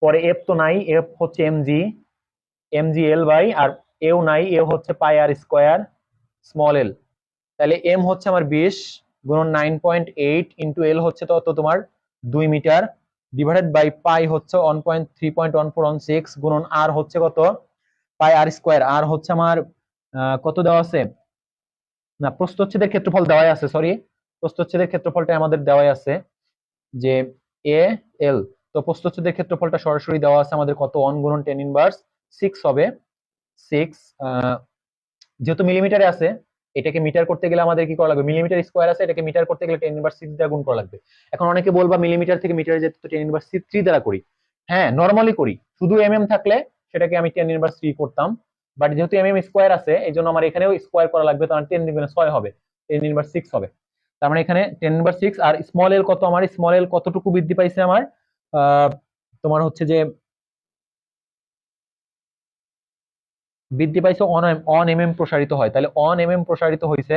পরে এফ তো নাই, এফ হচ্ছে এমজি এল বাই, আর এও নাই, এ হচ্ছে পাই আর স্কোয়ার স্মল এল, তাহলে এম হচ্ছে আমার 20 গুণন 9.8 ইন্টু এল হচ্ছে তো তোমার 2 মিটার, ডিভাইডেড বাই পাই হচ্ছে 1.3.1416 গুণন আর হচ্ছে কত, পাই আর স্কোয়ার, আর হচ্ছে আমার কত দেওয়া আছে, না প্রস্থচ্ছেদের ক্ষেত্রফল দেওয়াই আছে, সরি প্রস্থচ্ছেদের ক্ষেত্রফলটা আমাদের দেওয়াই আছে, যে এ এল, তো প্রস্থচ্ছেদের ক্ষেত্রফলটা সরাসরি দেওয়া আছে আমাদের কত, 1 গুণন 10⁻6 হবে, 6, যেহেতু মিলিমিটারে আছে, এটাকে মিটার করতে গেলে আমাদের কি করা লাগবে, মিলিমিটার স্কোয়ার আছে, এটাকে মিটার করতে গেলে 10⁻6 দ্বারা গুণ করা লাগবে। এখন অনেকে বলবা মিলিমিটার থেকে মিটারে যেতে তো 10⁻³ দ্বারা করি, হ্যাঁ নরমালি করি, শুধু থাকলে সেটাকে আমি 10⁻³ করতাম, বাট যেহেতু স্কোয়ার আছে এই জন্য আমার এখানেও স্কোয়ার করা লাগবে, তার 10 দ্বিগুণে 6 হবে, 10⁻6 হবে, তার মানে এখানে 10⁻6। আর স্মল এল কত, আমার স্মল এল কতটুকু বৃদ্ধি পাইছে আমার, তোমার হচ্ছে যে বৃদ্ধি পাইছে 1 mm প্রসারিত হয়, তাহলে 1 mm প্রসারিত হয়েছে,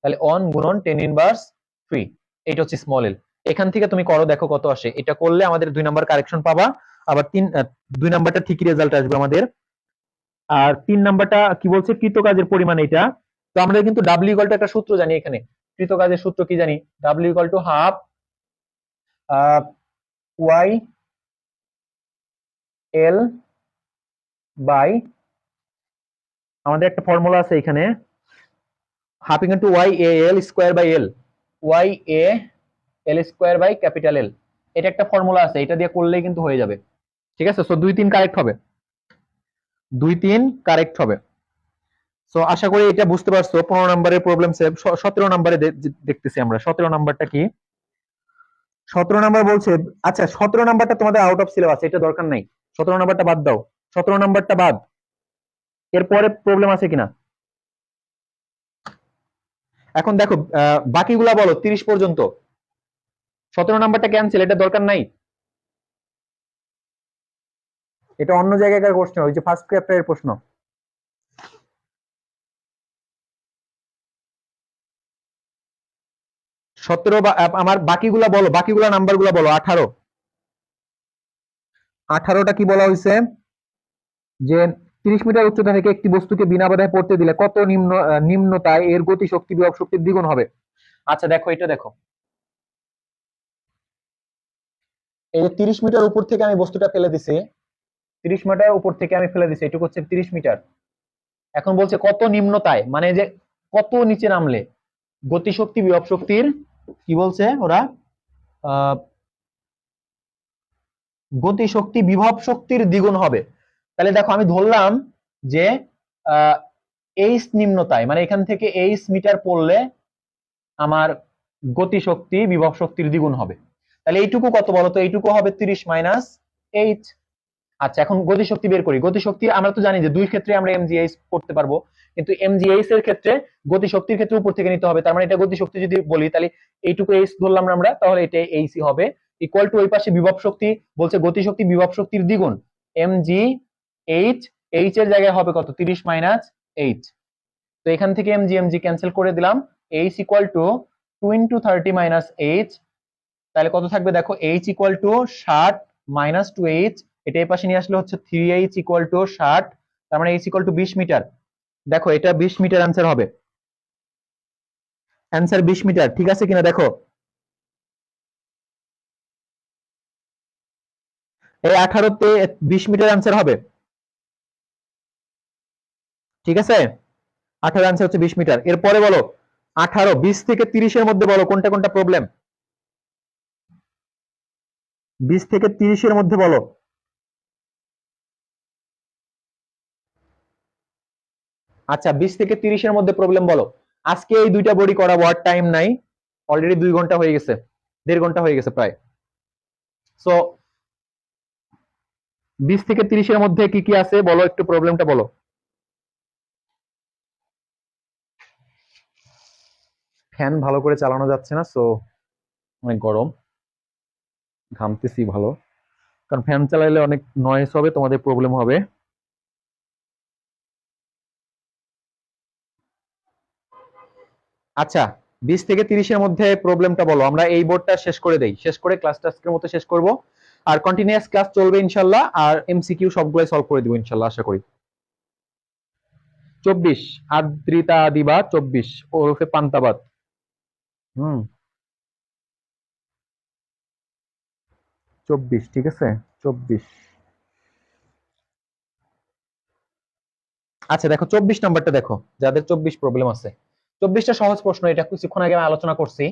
তাহলে 1 গুণন 10⁻3, এটা হচ্ছে স্মল এল। এখান থেকে তুমি করো, দেখো কত আসে, এটা করলে আমাদের 2 নাম্বার কারেকশন পাবা, আবার 2 নাম্বারটা ঠিকই রেজাল্ট আসবে আমাদের। আর 3 নাম্বারটা কি বলছে, কৃতকাজের পরিমাণ, এটা তো আমরা কিন্তু ডাব্লিউ ইকুয়াল টু একটা সূত্র জানি, এখানে কৃতকাজের সূত্র কি জানি, W equal to half Y L by, আমাদের একটা ফর্মুলা আছে এখানে, half equal to Y A L square by L, Y A L square by capital এল, এটা একটা ফর্মুলা আছে, এটা দিয়ে করলেই কিন্তু হয়ে যাবে। ঠিক আছে, সো 2 3 কারেক্ট হবে, 2 3 কারেক্ট হবে। সো আশা করি এটা বুঝতে পারছো। 15 নম্বরের প্রবলেম সেভ। 17 নম্বরে দেখতেছি আমরা, 17 নাম্বারটা কি, 17 নাম্বার বলছে, আচ্ছা 17 নাম্বারটা তোমাদের আউট অফ সিলেবাস, এটা দরকার নাই, 17 নাম্বারটা বাদ দাও, 17 নাম্বারটা বাদ, এরপরে প্রবলেম আছে কিনা। এখন দেখো বাকিগুলা বলো 30 পর্যন্ত, 17 নাম্বারটা ক্যান্সেল, এটা দরকার নাই, এটা অন্য জায়গাকার প্রশ্ন, ওই যে ফার্স্ট চ্যাপ্টারের প্রশ্ন। 17 আমার বাকিগুলা বলো, বাকিগুলা নাম্বারগুলা বলো। 18, 18টা কি বলা হয়েছে যে 30 মিটার উচ্চতা থেকে একটি বস্তুকে বিনা বাধায় পড়তে দিলে কত নিম্নতায় এর গতি শক্তি বিভব শক্তির দ্বিগুণ হবে। আচ্ছা দেখো, এটা দেখো, এই যে 30 মিটার উপর থেকে আমি বস্তুটা ফেলে দিছি, 30 মিটার উপর থেকে আমি ফেলে দিছি, এটুকু হচ্ছে 30 মিটার। এখন বলছে কত নিম্নতায়, মানে যে কত নিচে নামলে গতিশক্তি বিভব শক্তির কি বলছে ওরা, গতিশক্তি বিভব শক্তির দ্বিগুণ হবে। তাহলে দেখো আমি ধরলাম যে এইচ নিম্নতায়, মানে এখান থেকে এইচ মিটার পড়লে আমার গতিশক্তি বিভব শক্তির দ্বিগুণ হবে। তাহলে এইটুকু কত বলতো, এইটুকু হবে 30 মাইনাস এইচ। আচ্ছা এখন গতিশক্তি বের করি। গতিশক্তি আমরা তো জানি যে দুই ক্ষেত্রে আমরা এমজিএইচ করতে পারবো, কিন্তু এমজিএইচ এর ক্ষেত্রে গতিশক্তির ক্ষেত্রে উপর থেকে নিতে হবে। তার মানে এটা গতিশক্তি যদি বলি তাহলে এইটুকু এইচ ধরলাম আমরা, তাহলে এটা এইচই হবে, ইকুয়াল টু ওই পাশে বিভব শক্তি বলছে গতিশক্তি বিভব শক্তির দ্বিগুণ, এমজি এইচ, এইচ এর জায়গায় হবে কত, 30 মাইনাস এইচ। তো এখান থেকে এমজি এমজি ক্যান্সেল করে দিলাম, H equal to 2 into 30 minus H. তাহলে কত থাকবে দেখো, H equal to 60 minus 2h, এটা এই পাশে নিয়ে আসলে হচ্ছে 3h ইকুয়াল টু 60, তার মানে h ইকুয়াল টু 20 মিটার। দেখো এটা 20 মিটার অ্যান্সার হবে, অ্যান্সার 20 মিটার, ঠিক আছে কিনা দেখো। এই 18তে 20 মিটার অ্যান্সার হবে, ঠিক আছে। 18 অ্যান্সার হচ্ছে 20 মিটার। এরপরে বলো 18, 20 থেকে 30 এর মধ্যে বলো কোনটা কোনটা প্রবলেম, 20 থেকে 30 এর মধ্যে বলো। আচ্ছা 20 থেকে 30 এর মধ্যে প্রবলেম বলো। আজকে এই দুইটা বডি করাবো, আর টাইম নাই, অলরেডি 2 ঘন্টা হয়ে গেছে, 1.5 ঘন্টা হয়ে গেছে প্রায়। সো 20 থেকে 30 এর মধ্যে কি কি আছে বলো, একটু প্রবলেমটা বলো। ফ্যান ভালো করে চালানো যাচ্ছে না, সো অনেক গরম, ঘামতেছি ভালো, কারণ ফ্যান চালাইলে অনেক নয়েজ হবে, তোমাদের প্রবলেম হবে। আচ্ছা 20 থেকে 30 এর মধ্যে প্রবলেমটা বলো, আমরা এই বোর্ডটা শেষ করে দেই, শেষ করে ক্লাসটা আজকের মতো শেষ করব, আর কন্টিনিউয়াস ক্লাস চলবে ইনশাআল্লাহ, আর এমসিকিউ সবগুলাই সলভ করে দিব ইনশাআল্লাহ, আশা করি। 24 আদ্রিতা দিবা, 24 ওরফে পান্তাবাদ। হুম 24, ঠিক আছে 24। আচ্ছা দেখো 24 নাম্বারটা দেখো, যাদের 24 প্রবলেম আছে, 24টা সহজ প্রশ্ন, এটা কিছুক্ষণ আগে আমি আলোচনা করছি।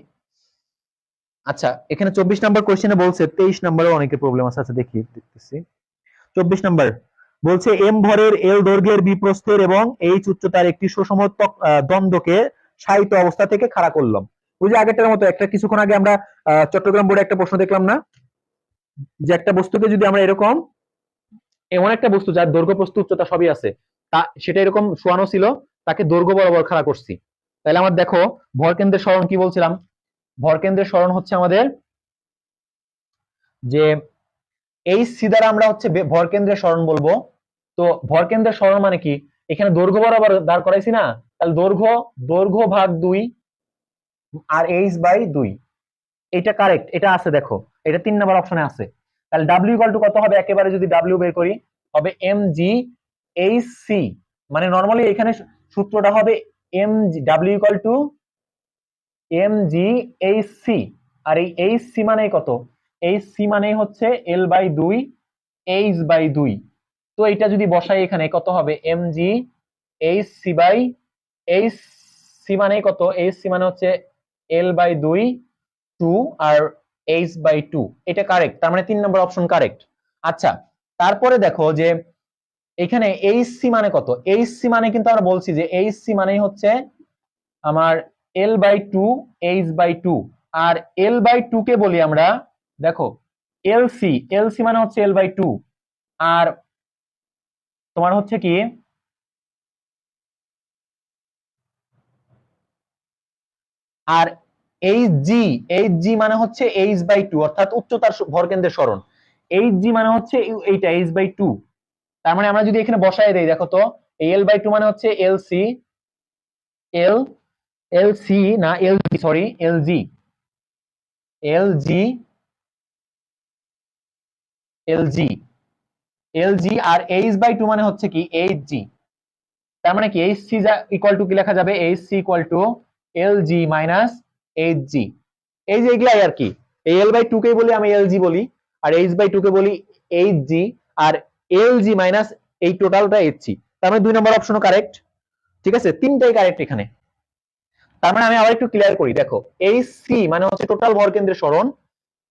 আচ্ছা এখানে 24 নাম্বার কোশ্চেনে বলছে 23 নাম্বারে অনেকের প্রবলেম আছে, আচ্ছা দেখি দেখতেছি। 24 নাম্বার বলছে এম ভরের এল দৈর্ঘ্যের বিপ্রস্থের এবং এইচ উচ্চতার একটি সুষম দ্বন্দ্বকে সাহিত্য অবস্থা থেকে খাড়া করলাম। ওই যে আগেরটার মতো একটা কিছুক্ষণ আগে আমরা চট্টগ্রাম বোর্ডে একটা প্রশ্ন দেখলাম না, যে একটা বস্তুকে যদি আমরা এরকম, এমন একটা বস্তু যার দৈর্ঘ্য প্রস্থ উচ্চতা সবই আছে, তা সেটা এরকম শোয়ানো ছিল, তাকে দৈর্ঘ্য বরাবর খাড়া করছি। তাহলে আমার দেখো ভরকেন্দ্রের সরণ কি বলছিলাম, ভরকেন্দ্রের সরণ হচ্ছে আমাদের যে এই সি দ্বারা আমরা হচ্ছে ভরকেন্দ্রের সরণ বলবো। তো ভরকেন্দ্রের সরণ মানে কি, এখানে দৈর্ঘ্য বরাবর দাঁড় করাইছি না, তাহলে দৈর্ঘ্য, দৈর্ঘ্য ভাগ 2 আর এইচ বাই 2, এটা কারেক্ট, এটা আছে দেখো, এটা 3 নাম্বার অপশনে আছে। তাহলে ডাব্লিউ ইকুয়াল টু কত হবে, একেবারে যদি ডাব্লিউ বের করি হবে এম জি এইচ সি, মানে নরমালি এখানে সূত্রটা হবে M g W equal to m G H c, আর এই এইচ সি মানে কত, এইচ সি মানে হচ্ছে এল বাই 2 এইচ বাই 2। তো এটা যদি বসাই এখানে কত হবে, M G H C by H C মানে কত, এইচ সি মানে হচ্ছে এল বাই 2 2 আর এইচ বাই 2, এটা কারেক্ট, তার মানে 3 নম্বর অপশন কারেক্ট। আচ্ছা তারপরে দেখো যে এখানে এইচ সি মানে কত, এইচ সি মানে কিন্তু আমরা বলছি যে এইচ সি মানেই হচ্ছে আমার এল বাই 2 এইচ বাই 2, আর এল বাই 2 কে বলি আমরা, দেখো এলসি, এলসি মানে হচ্ছে এল বাই 2, আর তোমার হচ্ছে কি আর এইচ জি, এইচ জি মানে হচ্ছে এইচ বাই 2, অর্থাৎ উচ্চতার ভরকেন্দ্রের সরণ, এইচ জি মানে হচ্ছে এইটা এইচ বাই 2। তার মানে আমরা যদি এখানে বসায় দেই, দেখো তো এল বাই 2 মানে হচ্ছে এলসি, এল এলসি না LG, sorry LG, LG LG LG আর H/2 মানে হচ্ছে কি Hg। তার মানে কি Hc ইকুয়াল টু কি লেখা যাবে, Hc equal to Lg minus Hg। এই যে এগুলাই আর কি, এই L/2 কে বলি আমি Lg বলি, আর H/2 কে বলি Hg, আর Lg মাইনাস এই টোটালটা Hc। তার মানে 2 নম্বর অপশনও কারেক্ট। ঠিক আছে, তিনটাই কারেক্ট এখানে। তার মানে আমি আবার একটু ক্লিয়ার করি, দেখো Hc মানে হচ্ছে টোটাল ভরকেন্দ্রের সরণ,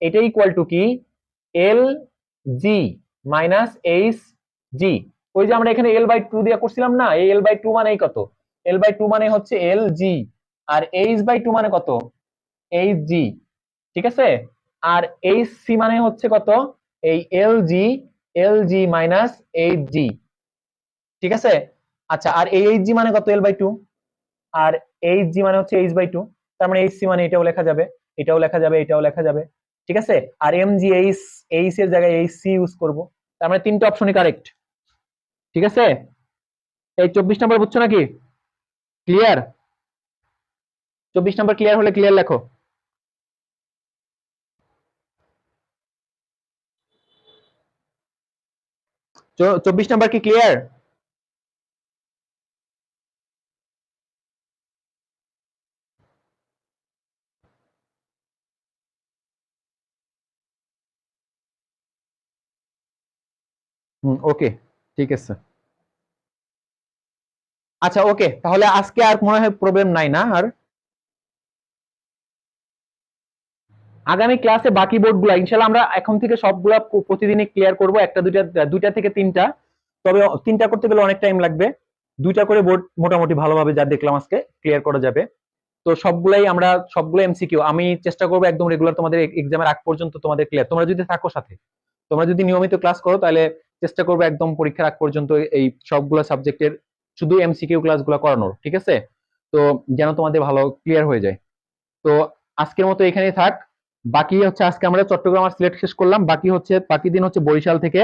এটা ইকুয়াল টু কি Lg মাইনাস Hg। ওই যে আমরা এখানে L/2 দিয়ে করছিলাম না, এই L/2 মানে কত, L/2 মানে হচ্ছে Lg, আর H/2 মানে কত Hg। ঠিক আছে, আর Hc মানে হচ্ছে কত, এই Lg মাইনাস Hg। ঠিক আছে, আচ্ছা, আর এই Hg মানে কত L/2, আর Hg মানে হচ্ছে H/2। তার মানে Hc মানে এটাও লেখা যাবে, এটাও লেখা যাবে, এটাও লেখা যাবে। ঠিক আছে, আর H এর জায়গায় Hc ইউজ করব। তার মানে তিনটা অপশনই কারেক্ট। ঠিক আছে, এই 24 নাম্বার বুঝছো নাকি? ক্লিয়ার? 24 নাম্বার ক্লিয়ার হলে ক্লিয়ার লেখো। 24 নাম্বার কি ক্লিয়ার? ওকে, ঠিক আছে। আচ্ছা ওকে, তাহলে আজকে আর মনে হয় প্রবলেম নাই না আর? আগামী ক্লাসে বাকি বোর্ডগুলো ইনশাআল্লাহ আমরা এখন থেকে সবগুলা প্রতিদিনই ক্লিয়ার করব, একটা দুইটা, দুইটা থেকে তিনটা। তবে তিনটা করতে গেলে অনেক টাইম লাগবে, দুইটা করে বোর্ড মোটামুটি ভালোভাবে যা দেখলাম আজকে ক্লিয়ার করা যাবে। তো সবগুলাই আমরা সবগুলো এমসিকিউ আমি চেষ্টা করবো একদম রেগুলার তোমাদের এক্সামের আগ পর্যন্ত তোমাদের ক্লিয়ার। তোমরা যদি থাকো সাথে, তোমরা যদি নিয়মিত ক্লাস করো, তাহলে চেষ্টা করবো একদম পরীক্ষার আগ পর্যন্ত এই সবগুলো সাবজেক্টের শুধু এমসিকিউ ক্লাসগুলো করানোর। ঠিক আছে, তো যেন তোমাদের ভালো ক্লিয়ার হয়ে যায়। তো আজকের মতো এখানেই থাক। বাকি হচ্ছে আজকে আমরা চট্টগ্রাম আর সিলেট শেষ করলাম, বাকি হচ্ছে বাকি দিন হচ্ছে বরিশাল থেকে,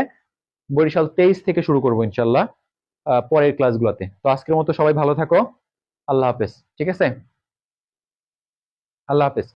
বরিশাল 23 থেকে শুরু করবো ইনশাল্লাহ পরের ক্লাসগুলোতে। তো আজকের মতো সবাই ভালো থাকো, আল্লাহ হাফেজ। ঠিক আছে, আল্লাহ হাফেজ।